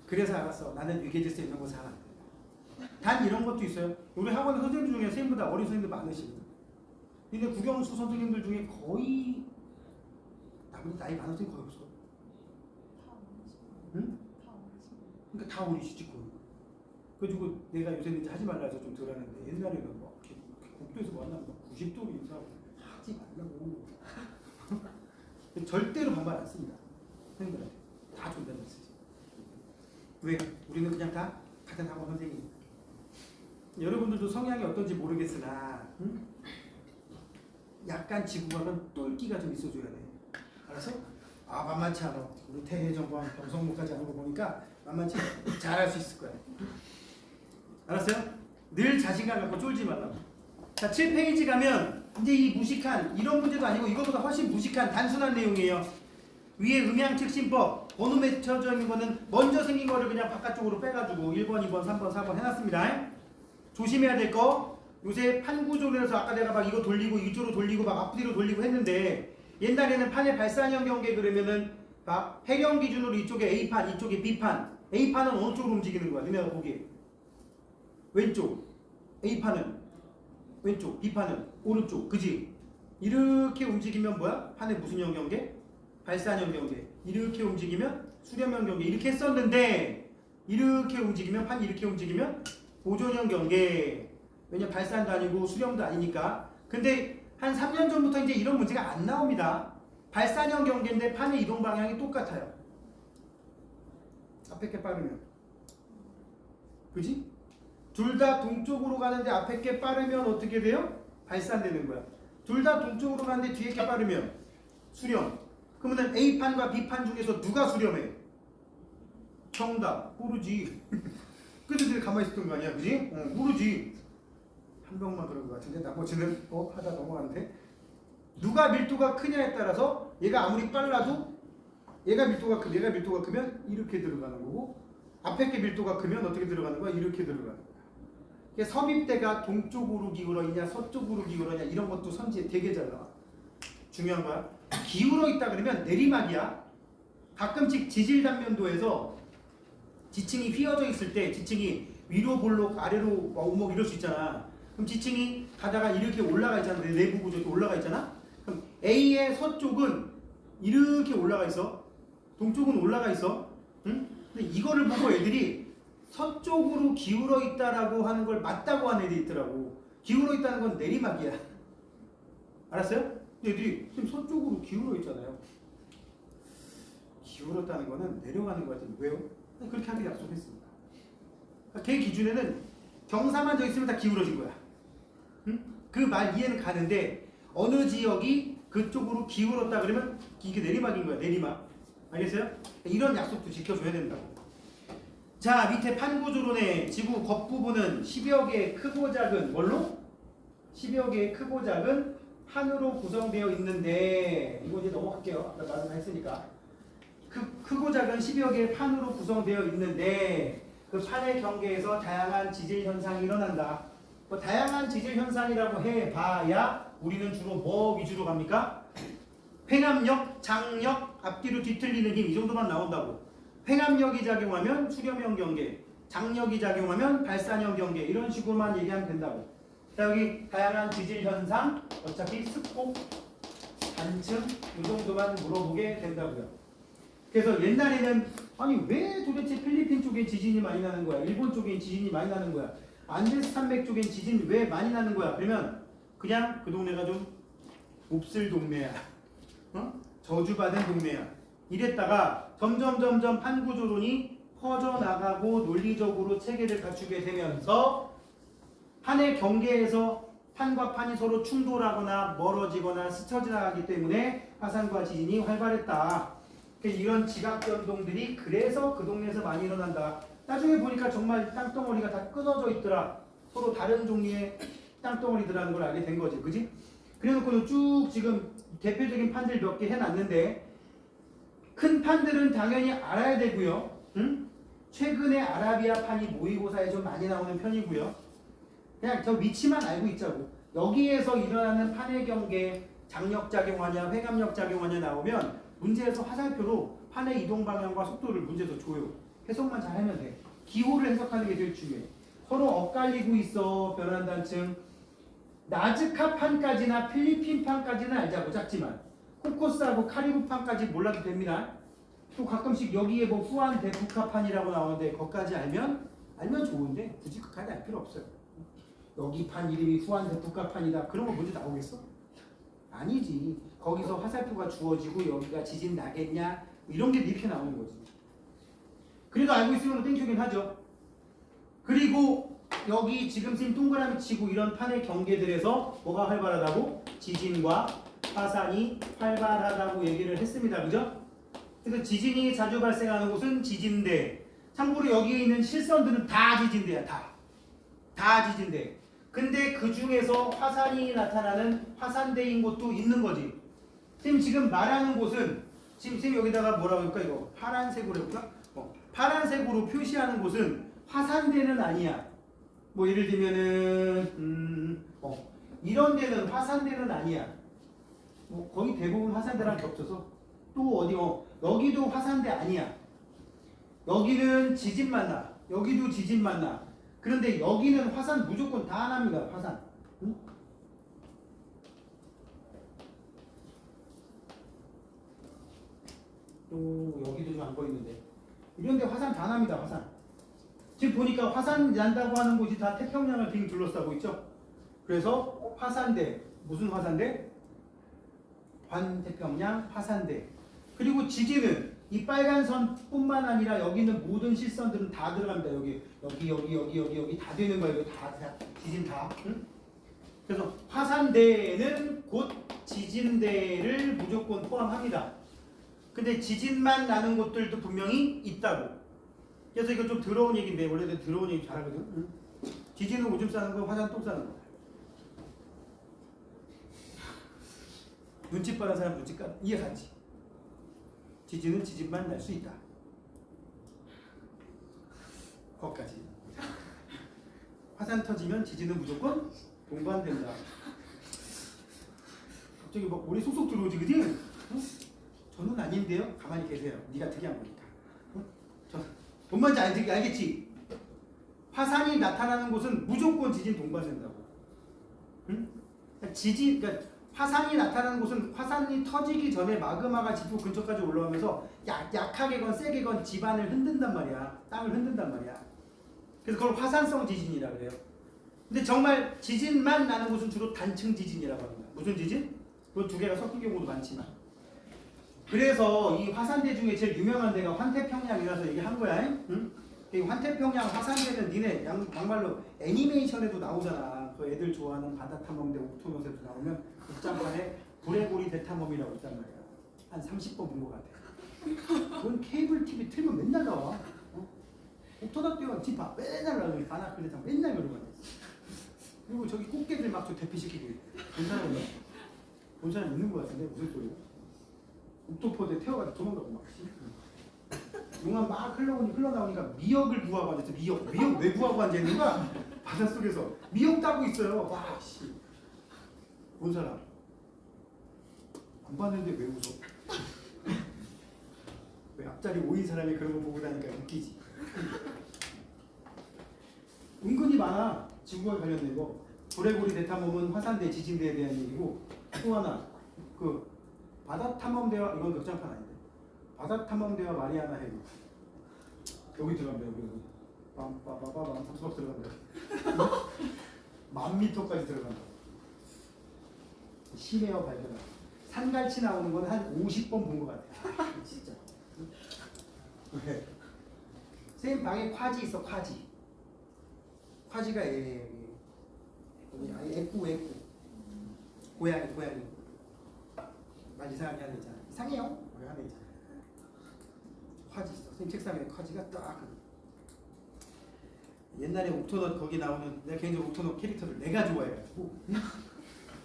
그래서 알았어. 나는 위계질서 있는 곳에 하면 안 된다. 단 이런 것도 있어요. 우리 학원 선생님 중에 선생님보다 어린 선생님들 많으시거든. 근데 국영수 선생님들 중에 거의 나이 많은 선생님 거의 없어. 응? 그러니까 다 어리시지 거의. 그래가지고 내가 요새는 이제 하지 말라 해서 좀 덜하는데 옛날에는 막 국도에서 만나면 90도로 인사하고 하지 말라고. 절대로 반말 안 씁니다. 선생님들한테 다 존댓말 쓰지. 왜? 우리는 그냥 다 같은 학원 선생님. 여러분들도 성향이 어떤지 모르겠으나 약간 지구과는 똘끼가 좀 있어줘야 돼. 알았어? 아 만만치 않아. 우리 태해정보한 병성목까지 하는 거 보니까 만만치 않아. 잘할 수 있을 거야. 알았어요? 늘 자신감 갖고 쫄지 말라고. 자 7페이지 가면 이제 이 무식한 이런 문제도 아니고 이거보다 훨씬 무식한 단순한 내용이에요. 위에 음양특심법 번호 맺혀져 있는 거는 먼저 생긴 거를 그냥 바깥쪽으로 빼가지고 1번, 2번, 3번, 4번 해놨습니다. 조심해야 될 거 요새 판 구조면서 아까 내가 막 이거 돌리고 이쪽으로 돌리고 막 앞뒤로 돌리고 했는데 옛날에는 판의 발산형 경계 그러면은 막 해경 기준으로 이쪽에 A판, 이쪽에 B판. A판은 어느 쪽으로 움직이는 거야? 너네가 보기에 왼쪽. A판은 왼쪽, B판은 오른쪽. 그지? 이렇게 움직이면 뭐야? 판의 무슨 형 경계? 발산형 경계. 이렇게 움직이면 수렴형 경계. 이렇게 했었는데 이렇게 움직이면 판 이렇게 움직이면 보존형 경계. 왜냐 발산도 아니고 수렴도 아니니까. 근데 한 3년 전부터 이제 이런 문제가 안 나옵니다. 발산형 경계인데 판의 이동 방향이 똑같아요. 앞에 게 빠르면. 그지? 둘 다 동쪽으로 가는데 앞에 게 빠르면 어떻게 돼요? 발산되는 거야. 둘 다 동쪽으로 가는데 뒤에 게 빠르면 수렴. 그러면 A판과 B판 중에서 누가 수렴해? 정답. 모르지. 그래서 가만히 있었던 거 아니야, 그지? 모르지. 한 명만 그런 것 같은데 나머지는 하다 넘어가는데 누가 밀도가 크냐에 따라서 얘가 아무리 빨라도 얘가 밀도가 크면 이렇게 들어가는 거고 앞에 게 밀도가 크면 어떻게 들어가는 거야? 이렇게 들어가는 거야. 이게 섭입대가 동쪽으로 기울어있냐 서쪽으로 기울어냐 이런 것도 선지에 되게 잘 나와. 중요한 거야. 기울어 있다 그러면 내리막이야. 가끔씩 지질 단면도에서 지층이 휘어져 있을 때 지층이 위로 볼록 아래로 오목 이럴 수 있잖아. 그럼 지층이 가다가 이렇게 올라가 있잖아. 내부 구조도 올라가 있잖아. 그럼 A의 서쪽은 이렇게 올라가 있어. 동쪽은 올라가 있어. 응? 근데 이거를 보고 애들이 서쪽으로 기울어 있다라고 하는 걸 맞다고 하는 애들이 있더라고. 기울어 있다는 건 내리막이야. 알았어요? 근데 애들이 지금 서쪽으로 기울어 있잖아요. 기울었다는 거는 내려가는 거 같은데 왜요? 그렇게 하기로 약속했습니다. 그러니까 걔 기준에는 경사만 져 있으면 다 기울어진 거야. 응? 그 말 이해는 가는데 어느 지역이 그쪽으로 기울었다 그러면 이게 내리막인 거야. 내리막. 알겠어요? 이런 약속도 지켜줘야 된다고. 자, 밑에 판구조론의 지구 겉부분은 10여 개의 크고 작은 뭘로? 10여 개의 크고 작은 판으로 구성되어 있는데 이거 이제 넘어갈게요. 아까 말은 했으니까. 크고 작은 10여 개의 판으로 구성되어 있는데 그 판의 경계에서 다양한 지질 현상이 일어난다. 뭐 다양한 지질 현상이라고 해봐야 우리는 주로 뭐 위주로 갑니까? 횡압력, 장력, 앞뒤로 뒤틀리는 힘 이 정도만 나온다고. 횡압력이 작용하면 수렴형 경계, 장력이 작용하면 발산형 경계 이런 식으로만 얘기하면 된다고. 자, 여기 다양한 지질 현상 어차피 습곡, 단층 이 정도만 물어보게 된다고요. 그래서 옛날에는 아니 왜 도대체 필리핀 쪽에 지진이 많이 나는 거야? 일본 쪽에 지진이 많이 나는 거야? 안데스 산맥 쪽에 지진이 왜 많이 나는 거야? 그러면 그냥 그 동네가 좀 몹쓸 동네야. 저주받은 동네야. 이랬다가 점점 판구조론이 퍼져나가고 논리적으로 체계를 갖추게 되면서 판의 경계에서 판과 판이 서로 충돌하거나 멀어지거나 스쳐 지나가기 때문에 화산과 지진이 활발했다. 이런 지각 변동들이 그래서 그 동네에서 많이 일어난다. 나중에 보니까 정말 땅덩어리가 다 끊어져 있더라. 서로 다른 종류의 땅덩어리들라는 걸 알게 된 거지. 그지? 그래놓고는 쭉 지금 대표적인 판들 몇 개 해놨는데 큰 판들은 당연히 알아야 되고요. 응? 최근에 아라비아 판이 모의고사에 좀 많이 나오는 편이고요. 그냥 저 위치만 알고 있자고. 여기에서 일어나는 판의 경계 장력작용하냐 횡압력작용하냐 나오면 문제에서 화살표로 판의 이동 방향과 속도를 문제에서 줘요. 해석만 잘하면 돼. 기호를 해석하는 게 제일 중요해. 서로 엇갈리고 있어. 변환단층. 나즈카판까지나 필리핀판까지는 알자고. 작지만 코코스하고 카리브판까지 몰라도 됩니다. 또 가끔씩 여기에 뭐 후안 데프카판이라고 나오는데 거기까지 알면 좋은데 굳이 그까지 알 필요 없어요. 여기 판 이름이 후안 데프카판이다. 그런 거 먼저 나오겠어? 아니지. 거기서 화살표가 주어지고 여기가 지진 나겠냐 이런 게 이렇게 나오는 거지. 그래도 알고 있으면 땡큐긴 하죠. 그리고 여기 지금 선생님 동그라미 치고 이런 판의 경계들에서 뭐가 활발하다고? 지진과 화산이 활발하다고 얘기를 했습니다. 그죠? 그래서 지진이 자주 발생하는 곳은 지진대. 참고로 여기에 있는 실선들은 다 지진대야. 다 지진대. 근데 그 중에서 화산이 나타나는 화산대인 곳도 있는 거지. 선생님 지금 말하는 곳은 지금 선생님 여기다가 뭐라고 할까 이거 파란색으로 해볼까? 파란색으로 표시하는 곳은 화산대는 아니야. 뭐 예를 들면은 이런 데는 화산대는 아니야. 뭐 거의 대부분 화산대랑 겹쳐서 또 어디 여기도 화산대 아니야. 여기는 지진만 나. 여기도 지진만 나. 그런데 여기는 화산 무조건 다 납니다. 화산. 응? 또 여기도 좀 안 보이는데 이런데 화산 다 납니다. 화산. 지금 보니까 화산 난다고 하는 곳이 다 태평양을 빙 둘러싸고 있죠. 그래서 화산대 무슨 화산대? 환태평양 화산대. 그리고 지진은 이 빨간 선뿐만 아니라 여기 있는 모든 실선들은 다 들어갑니다. 여기 다 되는 거예요. 이거 다 지진 다. 응? 그래서 화산대에는 곧 지진대를 무조건 포함합니다. 근데 지진만 나는 곳들도 분명히 있다고. 그래서 이거 좀 더러운 얘기인데 원래는 더러운 얘기 잘하거든. 응? 지진은 오줌 싸는 거, 화산 똥 싸는 거. 눈치 빠른 사람 눈치 이해가지. 지진은 지진만 날 수 있다. 거기까지. 화산 터지면 지진은 무조건 동반된다. 갑자기 막 머리 쏙쏙 들어오지, 그지? 어? 저는 아닌데요. 가만히 계세요. 네가 특이한 거니까. 어? 뭔 말인지 알겠지? 화산이 나타나는 곳은 무조건 지진 동반된다고. 응? 지진, 그러니까 화산이 나타나는 곳은 화산이 터지기 전에 마그마가 지표 근처까지 올라오면서 약하게건 세게건 지반을 흔든단 말이야. 땅을 흔든단 말이야. 그래서 그걸 화산성 지진이라 그래요. 근데 정말 지진만 나는 곳은 주로 단층 지진이라고 합니다. 무슨 지진? 그 두 개가 섞인 경우도 많지만. 그래서 이 화산대 중에 제일 유명한 데가 환태평양이라서 얘기한 거야. 응? 이 환태평양 화산대는 니네 양말로 애니메이션에도 나오잖아. 그 애들 좋아하는 바다 탐험대 옥토노스에도 나오면 극장판에 불의 고리 대탐험이라고 있단 말이야. 한 30번 본 것 같아. 그건 케이블 TV 틀면 맨날 나와. 어? 옥토노스가 집합 맨날 나오는 바나클 대탐 맨날 그러고 있어. 그리고 저기 꽃게들 막 저 대피시키고 본 사람 있나? 본 사람 있는 것 같은데 무슨 소리야? 옥토포드에 태워가지고 도망가고 막. 용암 막 흘러나오니까 미역을 구하고 앉았어. 미역 왜 구하고 앉아있는가? 바닷속에서 미역 따고 있어요. 와 씨. 본 사람 안 봤는데 왜 웃어? 왜 앞자리 5인 사람이 그런 거 보고 다니까 웃기지? 은근히 많아. 지구와 관련된 거. 불의 고리 대탐험은 화산대 지진대에 대한 얘기고, 또 하나 그 바다 탐험대와 이건 극장판 아닌데 바다 탐험대와 마리아나 해구 여기 들어갑니다. 여기 빰빠빠빠빰 섭섭 들어간다. 10,000m까지 들어간다. 심해어 발견하. 산갈치 나오는 건 한 50번 본 것 같아. 진짜. 왜? 선생님 방에 콰지 있어. 콰지가 애꾸 고양이 말 이상하게 하는 애 있잖아. 이상해요? 왜 하는 애 있잖아. 콰지 있어. 선생님 책상에 콰지가 딱. 옛날에 옥토넛 거기 나오는 내가 개인적으로 옥토넛 캐릭터를 내가 좋아해가지고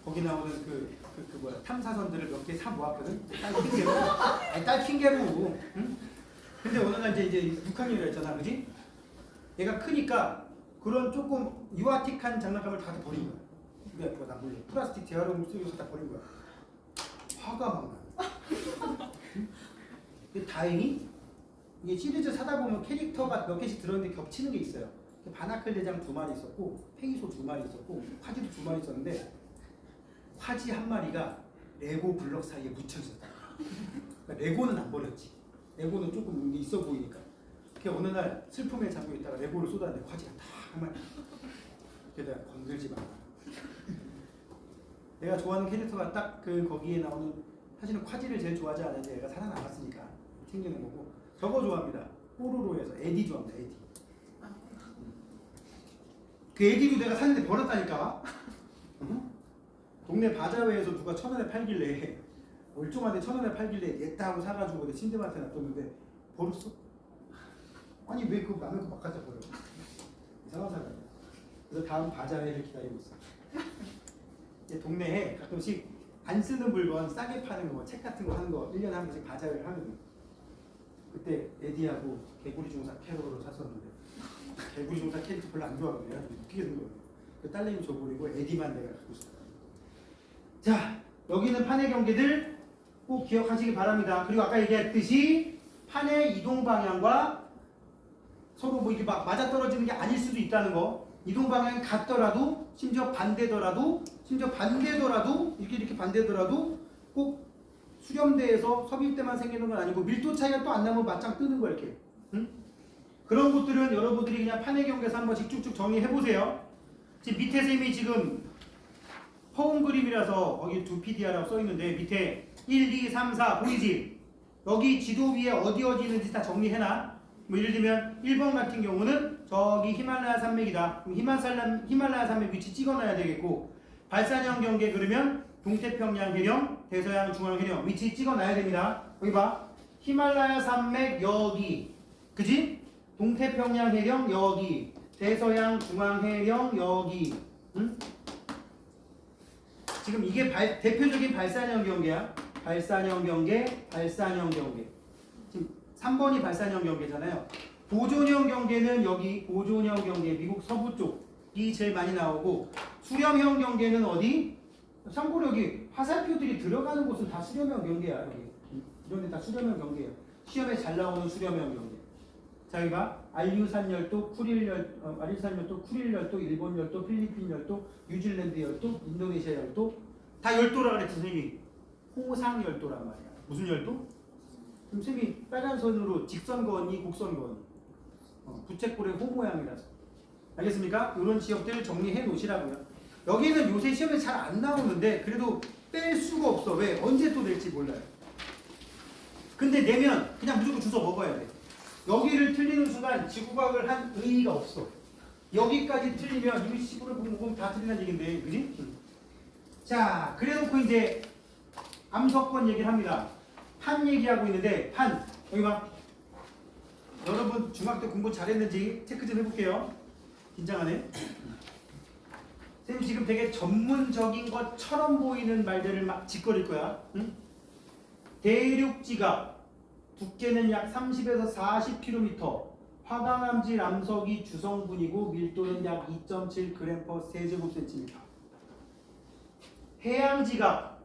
거기 나오는 그 뭐야 탐사선들을 몇 개 사 모았거든. 딸 핑계로. 응? 근데 어느 날 이제 6학년이라 했잖아, 그지? 얘가 크니까 그런 조금 유아틱한 장난감을 다 버린 거야. 왜 그거 나 몰래 플라스틱 재활용 쓰면서 다 버린 거야. 화가 막 나. 근데 다행히 이게 시리즈 사다 보면 캐릭터가 몇 개씩 들어있는데 겹치는 게 있어요. 바나클 대장 2마리 있었고, 팽이소 2마리 있었고, 콰지도 2마리 있었는데, 콰지 한 마리가 레고 블럭 사이에 묻혀 있었다. 그러니까 레고는 안 버렸지. 레고는 조금 있어 보이니까. 그 어느 날 슬픔에 잠겨 있다가 레고를 쏟았는데 콰지가 다 한 마리. 그래서 내가 건들지 마. 내가 좋아하는 캐릭터가 딱 그 거기에 나오는 사실은 콰지를 제일 좋아하지 않는데 얘가 살아남았으니까 챙기는 거고. 저거 좋아합니다. 뽀로로에서 에디 좋아합니다. 에디. 그 에디도 내가 샀는데 버렸다니까. 동네 바자회에서 누가 1,000원에 팔길래 멀쩡한데 1,000원에 팔길래 얘다 하고 사가지고 내 침대밭에 놔뒀는데 버렸어? 아니 왜 그거 남의 거 막 갖다 버려? 이상한 사람이야. 그래서 다음 바자회를 기다리고 있어. 동네에 가끔씩 안 쓰는 물건 싸게 파는 거, 책 같은 거 하는 거 1년에 한 번씩 바자회를 하거든. 그때 에디하고 개구리 중사 캐롤을 샀었는데 개구리 중사 캐릭터 별로 안 좋아하거든요. 좀 웃기게 생겨요. 그 딸내미 줘버리고 에디만 내가 갖고 있어. 자, 여기는 판의 경계들 꼭 기억하시기 바랍니다. 그리고 아까 얘기했듯이 판의 이동 방향과 서로 뭐 이렇게 막 맞아떨어지는 게 아닐 수도 있다는 거. 이동 방향이 같더라도 심지어 반대더라도 이렇게 반대더라도 꼭 수렴대에서 섭입대만 생기는 건 아니고 밀도 차이가 또 안 나면 맞짱 뜨는 거야 이렇게. 응? 그런 것들은 여러분들이 그냥 판의 경계에서 한 번씩 쭉쭉 정리해 보세요. 지금 밑에 셈이 지금 허운 그림이라서 거기 2PDR라고 써 있는데 밑에 1, 2, 3, 4 보이지? 여기 지도 위에 어디 있는지 다 정리해놔. 뭐 예를 들면 1번 같은 경우는 저기 히말라야 산맥이다. 그럼 히말라야 산맥 위치 찍어놔야 되겠고, 발산형 경계 그러면 동태평양 해령, 대서양 중앙 해령 위치 찍어놔야 됩니다. 여기 봐. 히말라야 산맥 여기, 그지? 동태평양 해령 여기, 대서양 중앙 해령 여기. 응? 지금 이게 대표적인 발산형 경계야. 발산형 경계, 발산형 경계. 지금 3번이 발산형 경계잖아요. 보존형 경계는 여기 보존형 경계, 미국 서부 쪽이 제일 많이 나오고, 수렴형 경계는 어디? 참고로 여기 화살표들이 들어가는 곳은 다 수렴형 경계야. 여기 이런 데 다 수렴형 경계예요. 시험에 잘 나오는 수렴형 경계. 자, 여기 봐. 알류산열도, 아릴산열도, 쿠릴열도, 일본열도, 필리핀열도, 뉴질랜드 열도, 인도네시아 열도. 다 열도라 그랬지, 선생님이. 호상열도란 말이야. 무슨 열도? 그럼 선생님이 빨간 선으로 직선 그었니, 곡선 그었니? 부채꼴의 호 모양이라서. 알겠습니까? 이런 지역들을 정리해 놓으시라고요. 여기는 요새 시험에 잘 안 나오는데 그래도 뺄 수가 없어. 왜? 언제 또 낼지 몰라요. 근데 내면 그냥 무조건 주워 먹어야 돼. 여기를 틀리는 순간 지구과학을 한 의의가 없어. 여기까지 틀리면 이거 시부를 보면 다 틀린다는 얘긴데, 그지? 자, 그래놓고 이제 암석권 얘기를 합니다. 판 얘기하고 있는데, 판 여기 봐. 여러분 중학교 때 공부 잘했는지 체크 좀 해볼게요. 긴장하네. 선생님 지금 되게 전문적인 것처럼 보이는 말들을 막 짓거릴 거야. 응? 대륙지각 두께는 약 30에서 40km, 화강암질 암석이 주성분이고 밀도는 약 2.7g/세제곱센티미터. 해양지각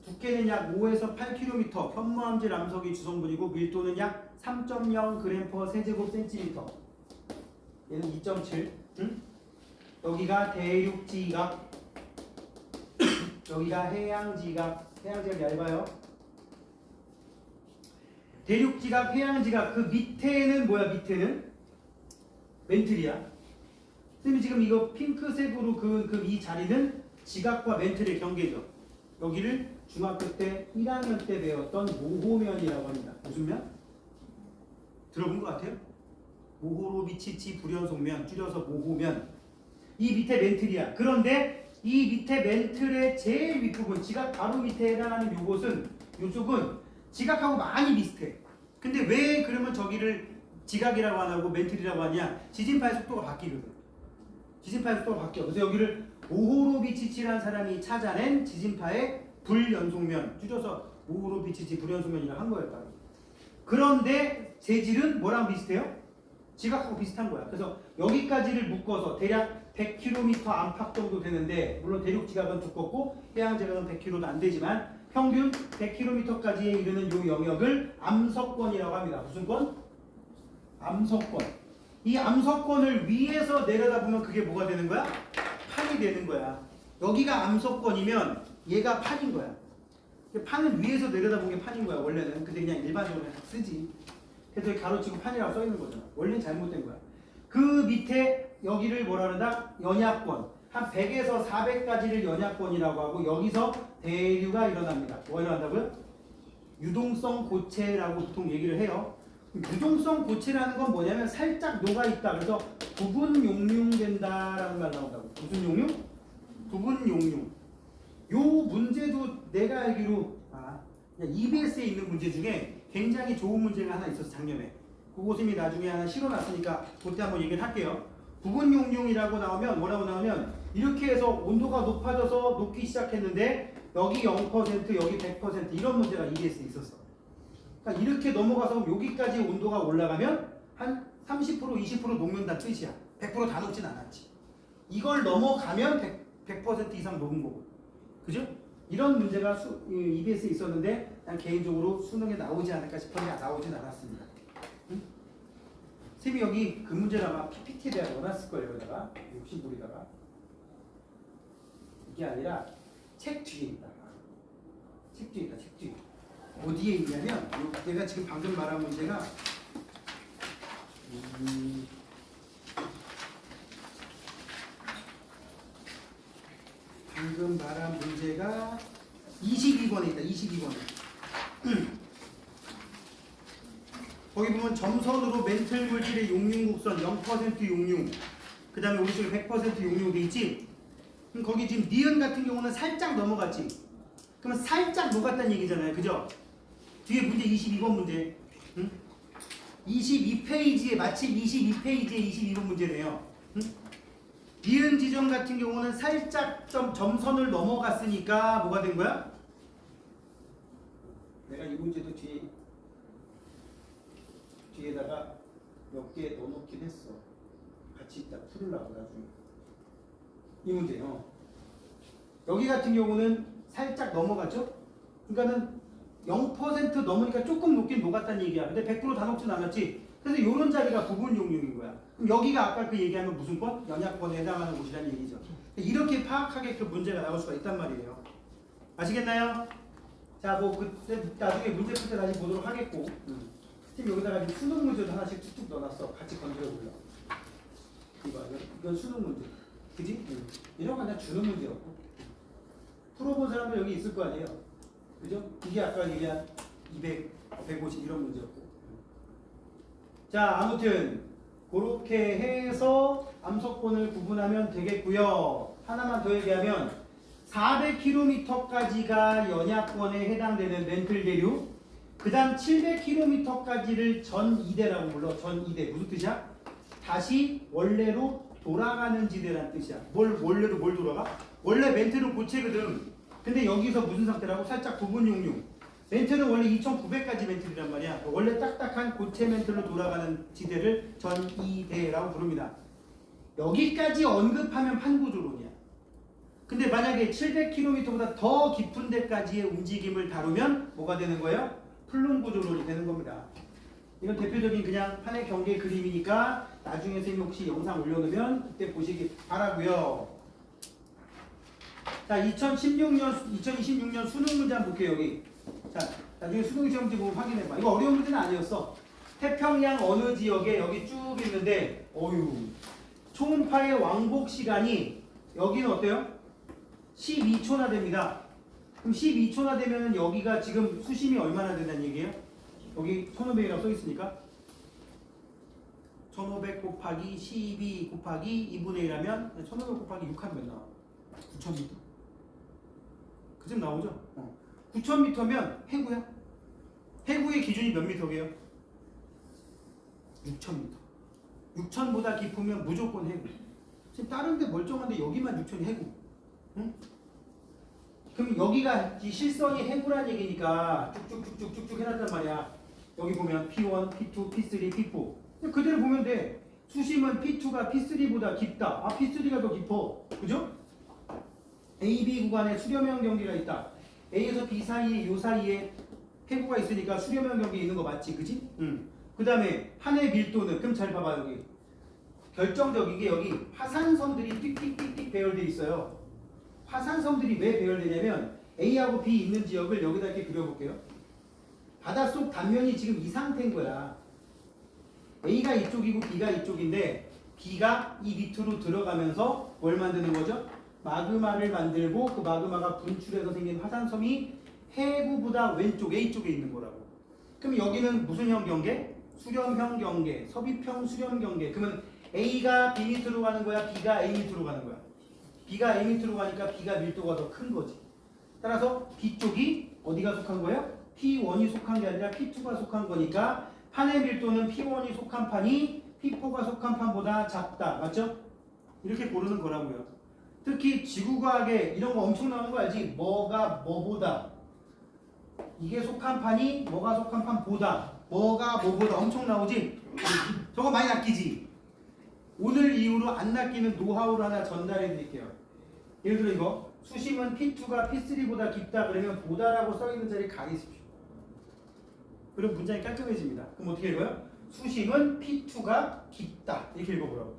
두께는 약 5에서 8km, 현무암질 암석이 주성분이고 밀도는 약 3.0g/세제곱센티미터. 얘는 2.7. 응? 여기가 대륙지각, 여기가 해양지각. 해양지각 얇아요. 대륙지각, 해양지각 그 밑에는 뭐야? 밑에는 멘틀이야. 선생님이 지금 이거 핑크색으로 이 자리는 지각과 멘틀의 경계죠. 여기를 중학교 때 1학년 때 배웠던 모호면이라고 합니다. 무슨 면? 들어본 것 같아요? 모호로비치치 불연속면, 줄여서 모호면. 이 밑에 멘틀이야. 그런데 이 밑에 멘틀의 제일 윗부분, 지각 바로 밑에 해당하는 요쪽은 지각하고 많이 비슷해. 근데 왜 그러면 저기를 지각이라고 안 하고 멘틀이라고 하냐? 지진파의 속도가 바뀌거든. 지진파의 속도가 바뀌어. 그래서 여기를 모호로비치치라는 사람이 찾아낸 지진파의 불연속면, 줄여서 모호로비치치 불연속면이라고 한 거였다. 그런데 재질은 뭐랑 비슷해요? 지각하고 비슷한 거야. 그래서 여기까지를 묶어서 대략 100km 안팎 정도 되는데, 물론 대륙 지각은 두껍고 해양 지각은 100km도 안 되지만 평균 100km까지에 이르는 이 영역을 암석권이라고 합니다. 무슨 권? 암석권. 이 암석권을 위에서 내려다보면 그게 뭐가 되는 거야? 판이 되는 거야. 여기가 암석권이면 얘가 판인 거야. 판은 위에서 내려다보는 게 판인 거야, 원래는. 근데 그냥 일반적으로 쓰지. 그래서 가로치고 판이라고 써 있는 거잖아. 원래는 잘못된 거야. 그 밑에 여기를 뭐라 그런다? 연약권. 한 100에서 400까지를 연약권이라고 하고, 여기서 대류가 일어납니다. 뭐 일어난다고요? 유동성 고체라고 보통 얘기를 해요. 유동성 고체라는 건 뭐냐면 살짝 녹아있다. 그래서 부분 용융된다라는 말 나온다고. 무슨 용융? 부분 용융. 요 문제도 내가 알기로 EBS에 있는 문제 중에 굉장히 좋은 문제가 하나 있어서 작년에 그거 쌤이 나중에 하나 실어놨으니까 그때 한번 얘기를 할게요. 부분 용융이라고 나오면 뭐라고 나오면 이렇게 해서 온도가 높아져서 녹기 시작했는데 여기 0% 여기 100% 이런 문제가 EBS에 있었어. 그러니까 이렇게 넘어가서 여기까지 온도가 올라가면 한 30% 20% 녹는다 뜻이야. 100% 다 녹진 않았지. 이걸 넘어가면 100% 이상 녹은 거고. 그죠? 이런 문제가 EBS에 있었는데 난 개인적으로 수능에 나오지 않을까 싶었는데 나오진 않았습니다. 응? 쌤이 여기 그 문제다가 PPT에다가 넣어놨을 거예요. 여기다가 욕심부리다가 이게 아니라 책 뒤에 있다. 책 뒤에 있다. 책 뒤에. 어디에 있냐면 내가 지금 방금 말한 문제가 방금 말한 문제가 22번에 있다. 22번에. 거기 보면 점선으로 멘틀 물질의 용융곡선 0% 용융, 그 다음에 오른쪽에 100% 용융 돼 있지? 그럼 거기 지금 니은 같은 경우는 살짝 넘어갔지? 그러면 살짝 녹았다는 얘기잖아요. 그죠? 뒤에 문제 22번 문제. 응? 22페이지에 마침 22페이지에 22번 문제네요. 응? 니은 지점 같은 경우는 살짝 점선을 넘어갔으니까 뭐가 된 거야? 내가 이 문제도 뒤에다가 몇 개 넣어놓긴 했어. 같이 이따 풀으려고 나중에. 이 문제요. 여기 같은 경우는 살짝 넘어갔죠? 그러니까는 0% 넘으니까 조금 녹긴 녹았다는 얘기야. 근데 100%다 녹진 않았지. 그래서 요런 자리가 부분 용융인 거야. 그럼 여기가 아까 그 얘기하면 무슨 권? 연약권에 해당하는 곳이라는 얘기죠. 이렇게 파악하게 그 문제가 나올 수가 있단 말이에요. 아시겠나요? 자, 뭐 그때 나중에 문제 풀 때 다시 보도록 하겠고. 지금 여기다가 지금 수능 문제도 하나씩 툭툭 넣어놨어. 같이 건드려 볼라. 이건 수능 문제. 그지? 이런 건 그냥 주는 문제였고. 풀어본 사람들 여기 있을 거 아니에요. 그죠? 이게 아까 얘기한 200, 150 이런 문제였고. 자, 아무튼 그렇게 해서 암석권을 구분하면 되겠고요. 하나만 더 얘기하면 400km까지가 연약권에 해당되는 멘틀 대류, 그 다음 700km까지를 전이대라고 불러. 전이대. 무슨 뜻이야? 다시 원래로 돌아가는 지대란 뜻이야. 원래로 뭘 돌아가? 원래 멘트는 고체거든. 근데 여기서 무슨 상태라고? 살짝 부분 용융. 멘트는 원래 2900까지 멘트란 말이야. 원래 딱딱한 고체 멘트로 돌아가는 지대를 전이대라고 부릅니다. 여기까지 언급하면 판구조론이야. 근데 만약에 700km보다 더 깊은 데까지의 움직임을 다루면 뭐가 되는 거예요? 플룸구조론이 되는 겁니다. 이건 대표적인 그냥 판의 경계 그림이니까 나중에 선생님 혹시 영상 올려놓으면 그때 보시기 바라고요. 자, 2026년 수능 문제 한번 볼게요. 여기. 자, 나중에 수능 시험지 보면 확인해봐. 이거 어려운 문제는 아니었어. 태평양 어느 지역에 여기 쭉 있는데 초음파의 왕복 시간이 여기는 어때요? 12초나 됩니다. 그럼 12초나 되면 여기가 지금 수심이 얼마나 된다는 얘기예요? 여기 1500이라고 써있으니까 1500 곱하기 12 곱하기 2분의 1 하면 1500 곱하기 6 하면 몇 나와? 9000m. 그쯤 나오죠? 9000m면 해구야. 해구의 기준이 몇 미터게요? 6000m. 6000보다 깊으면 무조건 해구. 지금 다른 데 멀쩡한데 여기만 6000이 해구. 응? 그럼 여기가 이 실선이 해구란 얘기니까 쭉쭉쭉쭉쭉 해놨단 말이야. 여기 보면 P1, P2, P3, P4. 그대로 보면 돼. 수심은 P2가 P3보다 깊다. 아, P3가 더 깊어. 그죠? A, B 구간에 수렴형 경계가 있다. A에서 B 사이에 요 사이에 해구가 있으니까 수렴형 경계 있는 거 맞지? 그지? 그 다음에 판의 밀도는 그럼 잘 봐봐. 여기 결정적인 게 여기 화산섬들이 띡띡띡띡 배열돼 있어요. 화산섬들이 왜 배열되냐면 A하고 B 있는 지역을 여기다 이렇게 그려볼게요. 바닷속 단면이 지금 이 상태인 거야. A가 이쪽이고 B가 이쪽인데 B가 이 밑으로 들어가면서 뭘 만드는 거죠? 마그마를 만들고 그 마그마가 분출해서 생긴 화산섬이 해구보다 왼쪽 A쪽에 있는 거라고. 그럼 여기는 무슨 형 경계? 수렴형 경계, 섭입형 수렴 경계. 그러면 A가 B 밑으로 가는 거야? B가 A 밑으로 가는 거야? B가 A 밑으로 가니까 B가 밀도가 더 큰 거지. 따라서 B쪽이 어디가 속한 거예요? P1이 속한 게 아니라 P2가 속한 거니까 판의 밀도는 P1이 속한 판이 P4가 속한 판보다 작다. 맞죠? 이렇게 고르는 거라고요. 특히 지구과학에 이런 거 엄청 나오는 거 알지? 뭐가 뭐보다, 이게 속한 판이 뭐가 속한 판보다, 뭐가 뭐보다 엄청 나오지? 저거 많이 낚이지? 오늘 이후로 안 낚이는 노하우를 하나 전달해 드릴게요. 예를 들어 이거 수심은 P2가 P3보다 깊다 그러면 보다라고 써있는 자리 가리십시오. 그럼 문장이 깔끔해집니다. 그럼 어떻게 읽어요? 수심은 P2가 깊다 이렇게 읽어보라고.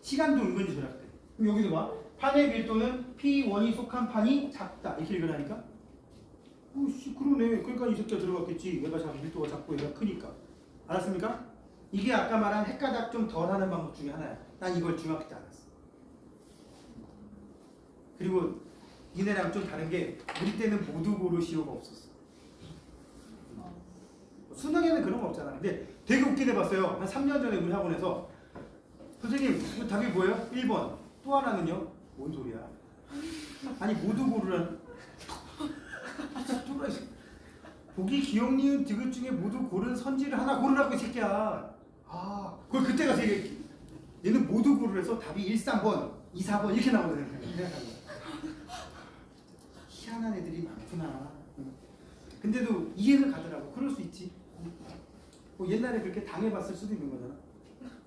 시간도 은근히 절약돼. 그럼 여기도 봐. 판의 밀도는 P1이 속한 판이 작다 이렇게 읽으라니까. 오씨 그러네. 그러니까 이 새끼가 들어갔겠지. 얘가 밀도가 작고 얘가 크니까. 알았습니까? 이게 아까 말한 헷가닥 좀 덜 하는 방법 중에 하나야. 난 이걸 중학교 때 알았어. 그리고 니네랑 좀 다른 게 우리 때는 모두 고르시오가 없었어. 수능에는 그런 거 없잖아. 근데 되게 웃기게 봤어요. 한 3년 전에 우리 학원에서 선생님 이거 답이 뭐예요? 1번. 또 하나는요? 뭔 소리야? 아니 모두 고르라는 보기 기억 니은 디귿 중에 모두 고른 선지를 하나 고르라고 이 새끼야. 아 그걸 그때 가서 얘는 모두 고르래서 답이 1, 3번 2, 4번 이렇게 나오거든요. 희한한 애들이 많구나. 근데도 이해는 가더라고. 그럴 수 있지. 뭐 옛날에 그렇게 당해봤을 수도 있는 거잖아.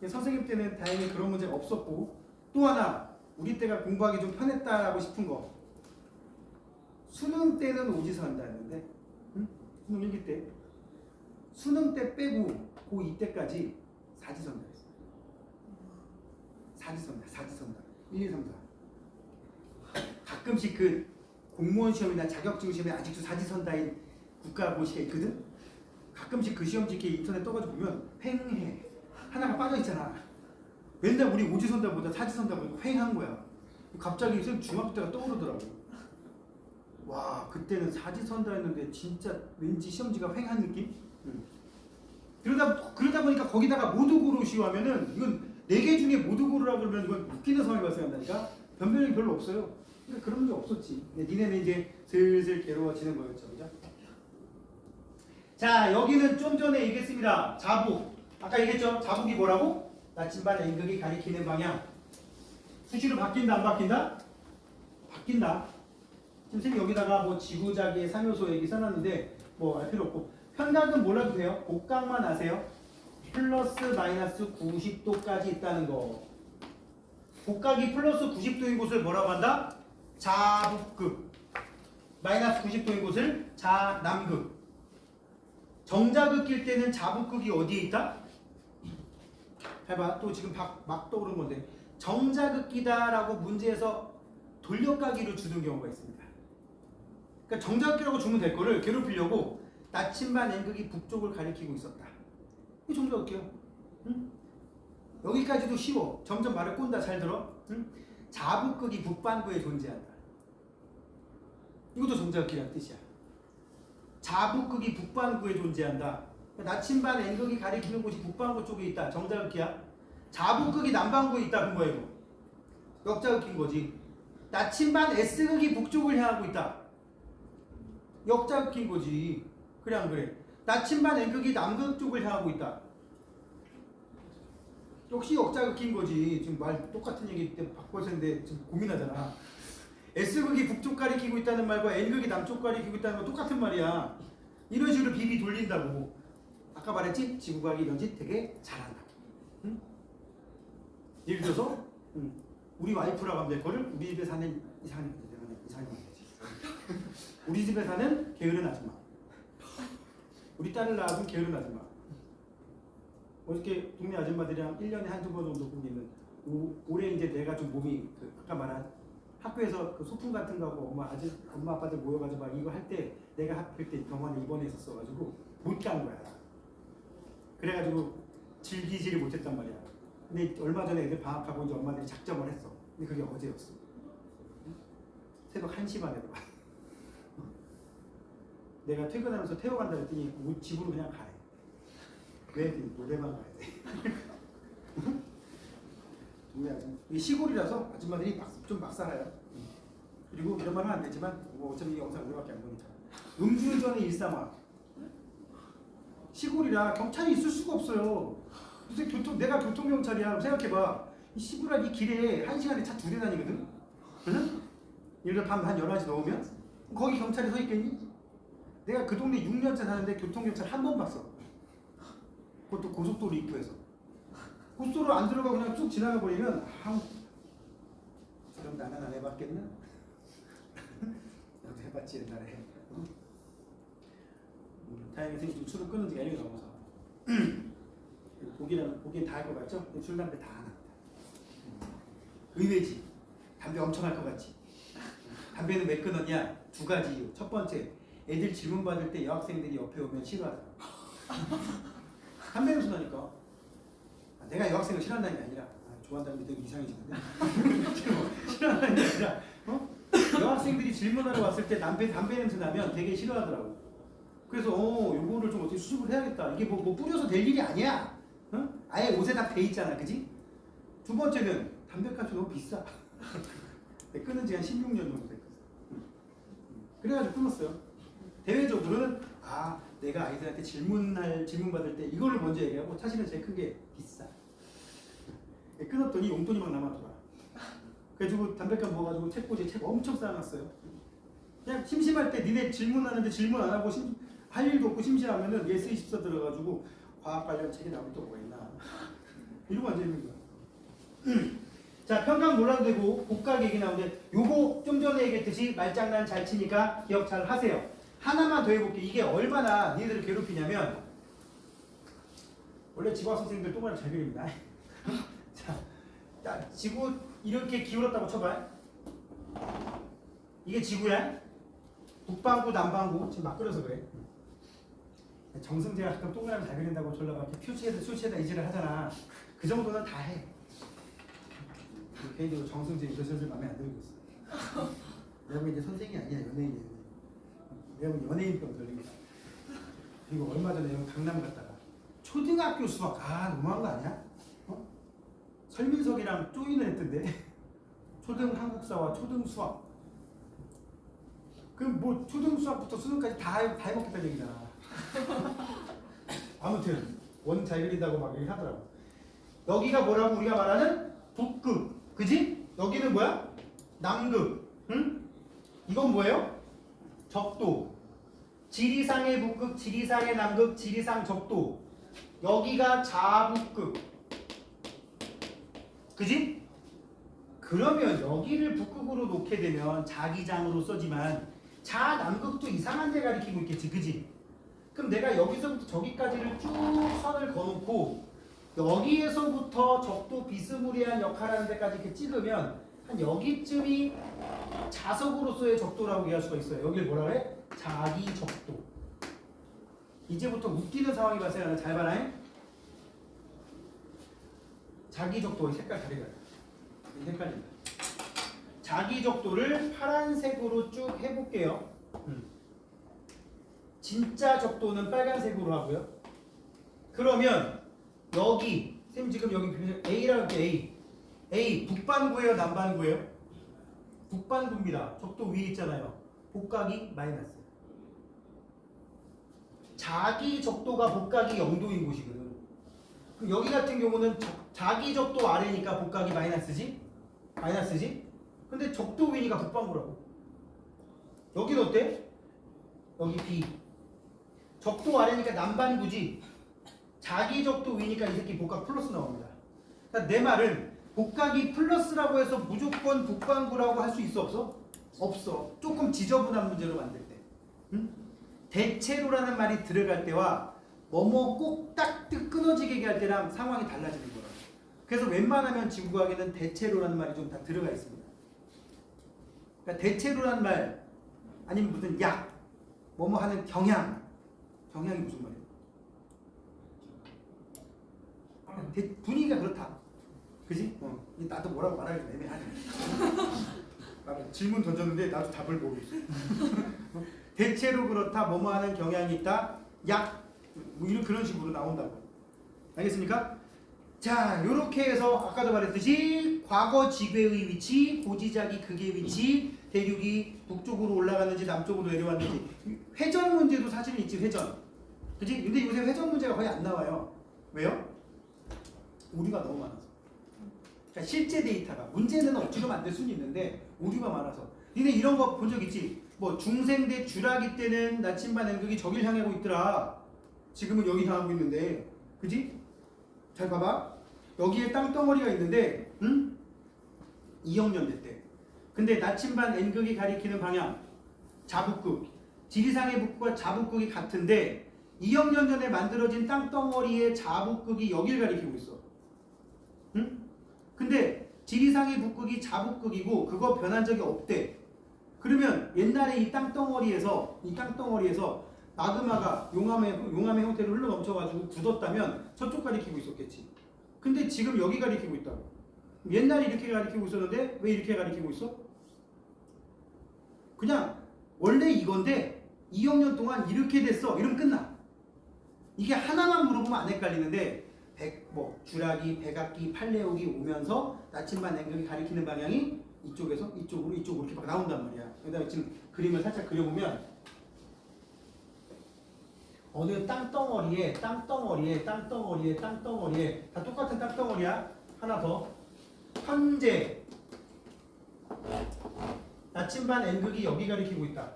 선생님 때는 다행히 그런 문제가 없었고, 또 하나 우리 때가 공부하기 좀 편했다라고 싶은 거, 수능 때는 오지서 한다 했는데, 응? 수능 1기 때 수능 때 빼고 고2 때까지 사지선다 했어. 사지선다 1, 2, 3, 4. 가끔씩 그 공무원 시험이나 자격증 시험에 아직도 사지선다인 국가고시가 있거든? 가끔씩 그 시험 지게 인터넷 떠가지고 보면 횡해 하나가 빠져있잖아. 맨날 우리 오지선다보다 사지선다보다 횡한 거야. 갑자기 중학교 때가 떠오르더라고. 와 그때는 사지선다 했는데 진짜 왠지 시험지가 횡한 느낌? 그러다 보니까 거기다가 모두 고르시오 하면은 이건 4개 중에 모두 고르라 그러면 이건 웃기는 상황이 발생한다니까? 변별력이 별로 없어요. 그러니까 그런 게 없었지. 니네는 이제 슬슬 괴로워지는 거였죠. 그죠? 자 여기는 좀 전에 얘기했습니다. 자북. 아까 얘기했죠? 자북이 뭐라고? 나침반 N극이 가리키는 방향. 수시로 바뀐다 안 바뀐다? 바뀐다. 지금 선생님 여기다가 뭐 지구자기의 3요소 얘기 써놨는데 뭐 알 필요 없고 편각은 몰라도 돼요. 곡각만 아세요. 플러스 마이너스 90도까지 있다는 거. 곡각이 플러스 90도인 곳을 뭐라고 한다? 자북극. 마이너스 90도인 곳을 자남극. 정자극일 때는 자북극이 어디에 있다? 해봐. 또 지금 막 떠오르는 건데 정자극이다라고 문제에서 돌려가기로 주는 경우가 있습니다. 그러니까 정자극이라고 주면 될 거를 괴롭히려고 나침반 N극이 북쪽을 가리키고 있었다. 이게 정자극이에요. 응? 여기까지도 쉬워. 점점 말을 꼰다. 잘 들어. 응? 자북극이 북반구에 존재한다. 이것도 정자극이라는 뜻이야. 자북극이 북반구에 존재한다. 나침반 N극이 가리키는 곳이 북반구 쪽에 있다. 정자극이야. 자북극이 남반구에 있다. 그런 거야 이거. 역자극인 거지. 나침반 S극이 북쪽을 향하고 있다. 역자극인 거지. 그래 안 그래? 나침반 N극이 남극 쪽을 향하고 있다. 역시 역자극인 거지. 지금 말 똑같은 얘기 때문에 바꿔야 되는데 지금 고민하잖아. S극이 북쪽 가리키고 있다는 말과 N극이 남쪽 가리키고 있다는 거 똑같은 말이야. 이런 식으로 비비 돌린다고. 아까 말했지? 지구과학이 이런 짓 되게 잘한다. 응? 예를 들어서 우리 와이프라고 하면 될 거를 우리 집에 사는 이상한 되지. 우리 집에 사는 게으른 아줌마. 우리 딸을 낳아준 게으른 아줌마. 어저께 동네 아줌마들이랑 1년에 한두 번 정도 보기는 올해 이제 내가 좀 몸이 아까 말한 학교에서 그 소풍 같은 거 하고 엄마 아빠들 모여가지고 막 이거 할 때 내가 하필 때 병원에 입원했었어가지고 못 간 거야. 그래가지고 즐기지를 못했단 말이야. 근데 얼마 전에 애들 방학하고 이제 엄마들이 작정을 했어. 근데 그게 어제였어. 새벽 1시 반에 봐. 내가 퇴근하면서 태워간다 했더니 집으로 그냥 가래. 왜? 했더니 노래방 가야 돼. 동네 아줌마. 이게 시골이라서 아줌마들이 좀 막 살아요. 그리고 이런 말 하면 안 되지만 뭐 어차피 이 영상 우리밖에 안 보니까 음주운전의 일상화. 시골이라 경찰이 있을 수가 없어요. 무슨 내가 교통경찰이야. 생각해봐. 이 시골아 이 길에 1시간에 차 2대 다니거든? 응? 예를 들어 밤 한 11시 넘으면? 거기 경찰이 서 있겠니? 내가 그 동네 6년째 사는데 교통경찰 한 번 봤어. 그것도 고속도로 입구에서. 고속도로 안 들어가고 그냥 쭉 지나가 버리면 그럼 나는 안 해봤겠나? 나도 해봤지 옛날에. 다행히 선생님 술을 끊은 지가 1년이 넘어서 보기엔 다 할 것 같죠? 술, 담배 다 안 합니다. 의외지. 담배 엄청 할 것 같지? 담배는 왜 끊었냐? 2가지 이유. 첫 번째, 애들 질문 받을 때 여학생들이 옆에 오면 싫어하잖아. 담배 냄새나니까. 내가 여학생을 싫어한다는 게 아니라 좋아한다는 게 되게 이상해지는데 싫어한다는 게 아니라 여학생들이 질문하러 왔을 때 담배 냄새 나면 되게 싫어하더라고. 그래서 요거를 좀 어떻게 수습을 해야겠다. 이게 뭐 뿌려서 될 일이 아니야. 응? 아예 옷에 다 배 있잖아, 그지? 두 번째는 담배값이 너무 비싸. 끊은 지 한 16년 정도 됐거든. 그래가지고 끊었어요. 대외적으로는 내가 아이들한테 질문 받을 때 이거를 먼저 얘기하고 사실은 제일 큰 게 비싸. 끊었더니 용돈이 막 남았더라. 그래가지고 담배값 모아가지고 책 엄청 쌓아놨어요. 그냥 심심할 때 니네 질문하는데 질문 안 하고 할 일도 없고 심심하면은 예스 24 들어가지고 과학 관련 책이 나올 또 뭐가 있나 이러고 앉아있는 거야. 자, 평강 놀라도 되고 복각 얘기 나오는데 요거 좀 전에 얘기했듯이 말장난 잘 치니까 기억 잘 하세요. 하나만 더 해볼게. 이게 얼마나 니네들을 괴롭히냐면 원래 지구학 선생님들 동그라미 잘 그립니다. 자, 지구 이렇게 기울었다고 쳐봐. 이게 지구야. 북반구 남반구 지금 막 그려서 그래. 정승재가 가끔 동그라미 잘 그린다고 졸라가 표시에다 이지를 하잖아. 그 정도는 다 해. 개인적으로 정승재 이거 슬슬 마음에 안 들고 있어. 내가 이제 선생이 아니야, 연예인이야. 내가 연예인병 걸린 거야. 그리고 얼마 전에 강남 갔다가 초등학교 수학 너무한 거 아니야? 설민석이랑 조인을 했던데. 초등 한국사와 초등 수학. 그럼 뭐 초등 수학부터 수능까지 다 해먹겠다는 얘기잖아. 아무튼 원 잘 그린다고 막 얘기하더라고. 여기가 뭐라고 우리가 말하는 북극, 그지? 여기는 뭐야? 남극. 응? 이건 뭐예요? 적도. 지리상의 북극, 지리상의 남극, 지리상 적도. 여기가 자북극. 그지? 그러면 여기를 북극으로 놓게 되면 자기장으로 써지만 자남극도 이상한 데 가리키고 있겠지, 그지? 그럼 내가 여기서부터 저기까지를 쭉 선을 그어놓고 여기에서부터 적도 비스무리한 역할하는 데까지 이렇게 찍으면 한 여기쯤이 자석으로서의 적도라고 얘기할 수가 있어요. 여기를 뭐라 그래? 자기 적도. 이제부터 웃기는 상황이 발생하는 잘 봐라. 자기 적도의 색깔 다르게 헷갈린다. 자기 적도를 파란색으로 쭉 해볼게요. 진짜 적도는 빨간색으로 하고요. 그러면 여기 쌤 지금 여기 A라고 할게. A 북반구예요, 남반구예요? 북반구입니다. 적도 위에 있잖아요. 복각이 마이너스. 자기 적도가 복각이 0도인 곳이거든. 그럼 여기 같은 경우는 자기 적도 아래니까 복각이 마이너스지? 근데 적도 위니까 북반구라고. 여기는 어때? 여기 B. 적도 아래니까 남반구지. 자기 적도 위니까 이 새끼 복각 플러스 나옵니다. 그러니까 내 말은 복각이 플러스라고 해서 무조건 북반구라고 할 수 있어 없어? 없어. 조금 지저분한 문제로 만들 때. 응? 대체로라는 말이 들어갈 때와 뭐뭐 꼭 딱 끊어지게 얘기할 때랑 상황이 달라지는 거라고. 그래서 웬만하면 지구과학에는 대체로라는 말이 좀 다 들어가 있습니다. 그러니까 대체로라는 말 아니면 무슨 약 뭐뭐 하는 경향이 무슨 말이에요? 분위기가 그렇다. 그지? 나도 뭐라고 말하기 좀 애매하네. 질문 던졌는데 나도 답을 모르겠어. 대체로 그렇다, 뭐뭐 하는 경향이 있다, 약, 뭐 이런 그런 식으로 나온다고. 알겠습니까? 자, 요렇게 해서 아까도 말했듯이 과거 지배의 위치, 고지자기 극의 위치, 대륙이 북쪽으로 올라갔는지 남쪽으로 내려왔는지 회전 문제도 사실은 있지, 회전. 그지? 근데 요새 회전 문제가 거의 안 나와요. 왜요? 오류가 너무 많아서. 그러니까 실제 데이터가 문제는 억지로 만들 수는 있는데 오류가 많아서. 니네 이런 거 본 적 있지? 뭐 중생대 주라기 때는 나침반 N극이 저길 향하고 있더라. 지금은 여기 향하고 있는데, 그지? 잘 봐봐. 여기에 땅덩어리가 있는데, 2억 년대 때. 근데 나침반 N극이 가리키는 방향, 자북극, 지리상의 북극과 자북극이 같은데 2억 년 전에 만들어진 땅덩어리의 자북극이 여길 가리키고 있어. 근데 지리상의 북극이 자북극이고 그거 변한 적이 없대. 그러면 옛날에 이 땅덩어리에서 마그마가 용암의 형태로 흘러 넘쳐가지고 굳었다면 저쪽 가리키고 있었겠지. 근데 지금 여기 가리키고 있다고. 옛날에 이렇게 가리키고 있었는데 왜 이렇게 가리키고 있어? 그냥 원래 이건데 2학년 동안 이렇게 됐어. 이러면 끝나. 이게 하나만 물어보면 안 헷갈리는데 주라기, 백악기, 팔레옥이 오면서 나침반 앵극이 가리키는 방향이 이쪽에서 이쪽으로 이렇게 막 나온단 말이야. 그다음에 지금 그림을 살짝 그려보면 어느 땅덩어리에 다 똑같은 땅덩어리야. 하나 더. 현재 나침반 앵극이 여기 가리키고 있다.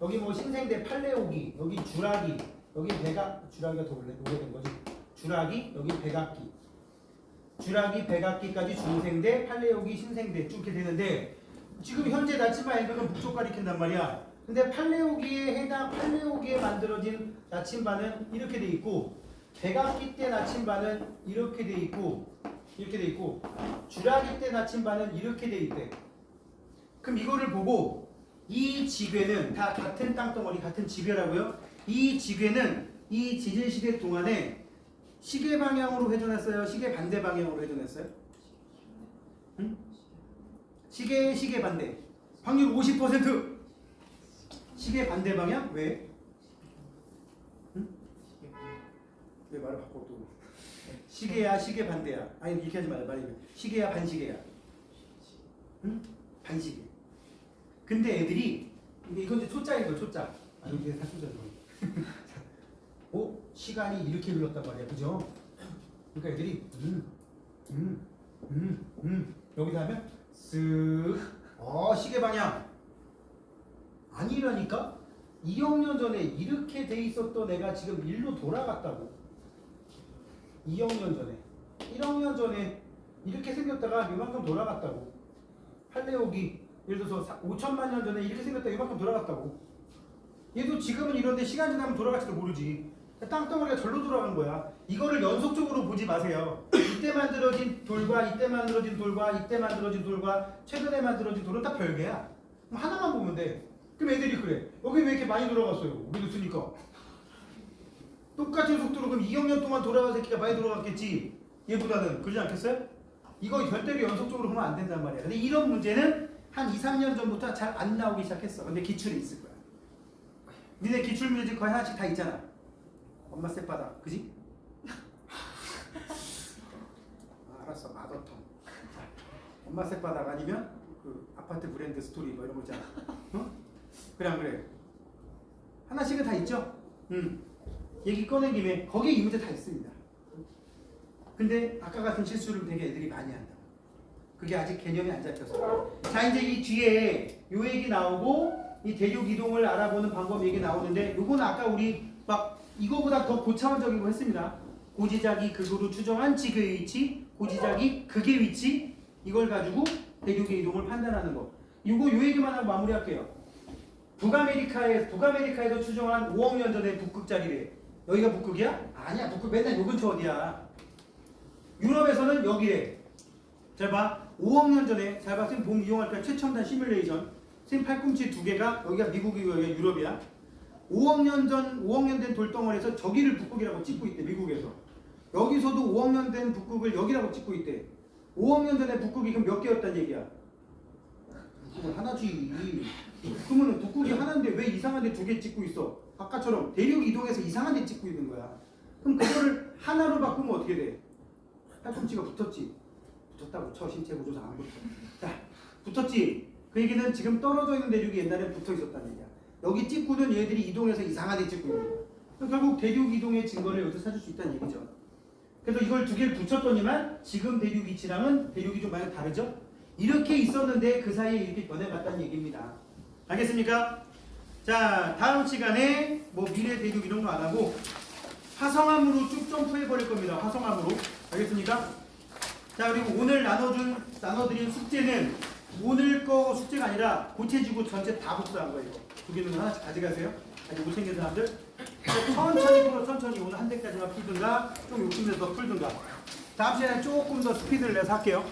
여기 뭐 신생대 팔레옥이, 여기 주라기, 여기 주라기가 더 오래된 거지. 주라기, 여기 백악기. 주라기, 백악기까지 중생대, 팔레옥이 신생대 쭉 이렇게 되는데 지금 현재 나침반 앵극은 북쪽 가리킨단 말이야. 근데 팔레옥이에 만들어진 나침반은 이렇게 돼 있고 백악기 때 나침반은 이렇게 돼 있고 주라기 때 나침반은 이렇게 돼 있대. 그럼 이거를 보고 이 지괴는 다 같은 땅덩어리 같은 지괴라고요. 이 지괴는 이 지질시대 동안에 시계 방향으로 회전했어요? 시계 반대 방향으로 회전했어요? 응? 시계 반대. 확률 50%. 시계 반대 방향? 왜? 응? 왜 말을 바꿔 또? 시계야, 시계 반대야. 아니 이렇게 하지 말자. 말이 시계야, 반시계야. 응? 반시계. 근데 애들이 이건 이제 초짜인 거 초짜. 아니 이게 다 초짜죠. 시간이 이렇게 흘렀단 말이야, 그죠? 그러니까 애들이 여기다 하면 시계 방향 아니라니까. 2학년 전에 이렇게 돼 있었던 애가 지금 일로 돌아갔다고. 2학년 전에 1학년 전에 이렇게 생겼다가 이만큼 돌아갔다고. 팔레옥이 예를 들어서 5천만 년 전에 이렇게 생겼다가 이만큼 돌아갔다고. 얘도 지금은 이런데 시간 지나면 돌아갈지도 모르지. 땅덩어리가 절로 돌아간 거야. 이거를 연속적으로 보지 마세요. 이때 만들어진 돌과 이때 만들어진 돌과 이때 만들어진 돌과 최근에 만들어진 돌은 다 별개야. 그럼 하나만 보면 돼. 그럼 애들이 그래. 여기 왜 이렇게 많이 돌아갔어요? 우리도 쓰니까. 똑같은 속도로 그럼 2학년 동안 돌아간 새끼가 많이 돌아갔겠지. 얘보다는. 그러지 않겠어요? 이거 절대로 연속적으로 보면 안 된단 말이야. 근데 이런 문제는 한 2, 3년 전부터 잘 안 나오기 시작했어. 근데 기출이 있을 거야. 니네 기출 문제 거의 하나씩 다 있잖아. 엄마 쌔바닥, 그지? 알았어, 마더텀. 엄마 쌔바닥 아니면 그 아파트 브랜드 스토리 뭐 이런 거 있잖아. 그래 안 그래? 하나씩은 다 있죠? 얘기 꺼낸 김에 거기에 이 문제 다 있습니다. 근데 아까 같은 실수를 되게 애들이 많이 한다. 그게 아직 개념이 안 잡혀서. 자, 이제 이 뒤에 요 얘기 나오고 이 대륙 이동을 알아보는 방법 얘기 나오는데 요거는 아까 우리 막 이거보다 더 고차원적인 거 했습니다. 고지작이 극으로 추정한 지구의 위치, 고지작이 극의 위치, 이걸 가지고 대륙의 이동을 판단하는 거. 요 얘기만 하고 마무리할게요. 북아메리카에서 추정한 5억 년 전에 북극 자리래. 여기가 북극이야? 아니야, 북극 맨날 요 근처 어디야. 유럽에서는 여기래. 잘 봐. 5억 년 전에 잘 봐. 쌤 봄 이용할 때 최첨단 시뮬레이션. 쌤 팔꿈치 두 개가 여기가 미국이고 여기가 유럽이야. 5억 년 된 돌덩어리에서 저기를 북극이라고 찍고 있대. 미국에서. 여기서도 5억 년 된 북극을 여기라고 찍고 있대. 5억 년 전에 북극이 그럼 몇 개였단 얘기야? 북극은 하나지. 그러면 북극이 하나인데 왜 이상한 데 두 개 찍고 있어? 아까처럼 대륙 이동해서 이상한 데 찍고 있는 거야. 그럼 그거를 하나로 바꾸면 어떻게 돼? 팔꿈치가 붙었지. 붙었다고 쳐. 신체 구조상 안 붙어. 자, 붙었지. 그 얘기는 지금 떨어져 있는 대륙이 옛날에 붙어 있었다는 얘기야. 여기 찍고는 얘들이 이동해서 이상한 데 찍고 있는 거야. 결국 대륙 이동의 증거를 여기서 찾을 수 있다는 얘기죠. 그래서 이걸 두 개를 붙였더니만 지금 대륙 위치랑은 대륙이 좀 많이 다르죠? 이렇게 있었는데 그 사이에 이렇게 변해갔다는 얘기입니다. 알겠습니까? 자, 다음 시간에 뭐 미래 대륙 이런 거 안 하고 화성암으로 쭉 점프해 버릴 겁니다. 화성암으로. 알겠습니까? 자, 그리고 오늘 나눠드린 숙제는 오늘 거 숙제가 아니라 고체지구 전체 다 복수한 거예요. 두 개는 하나씩 가져가세요. 아직 못 챙긴 사람들. 천천히 풀어, 천천히. 오늘 한 대까지만 풀든가, 좀 욕심내서 더 풀든가. 다음 시간에 조금 더 스피드를 내서 할게요.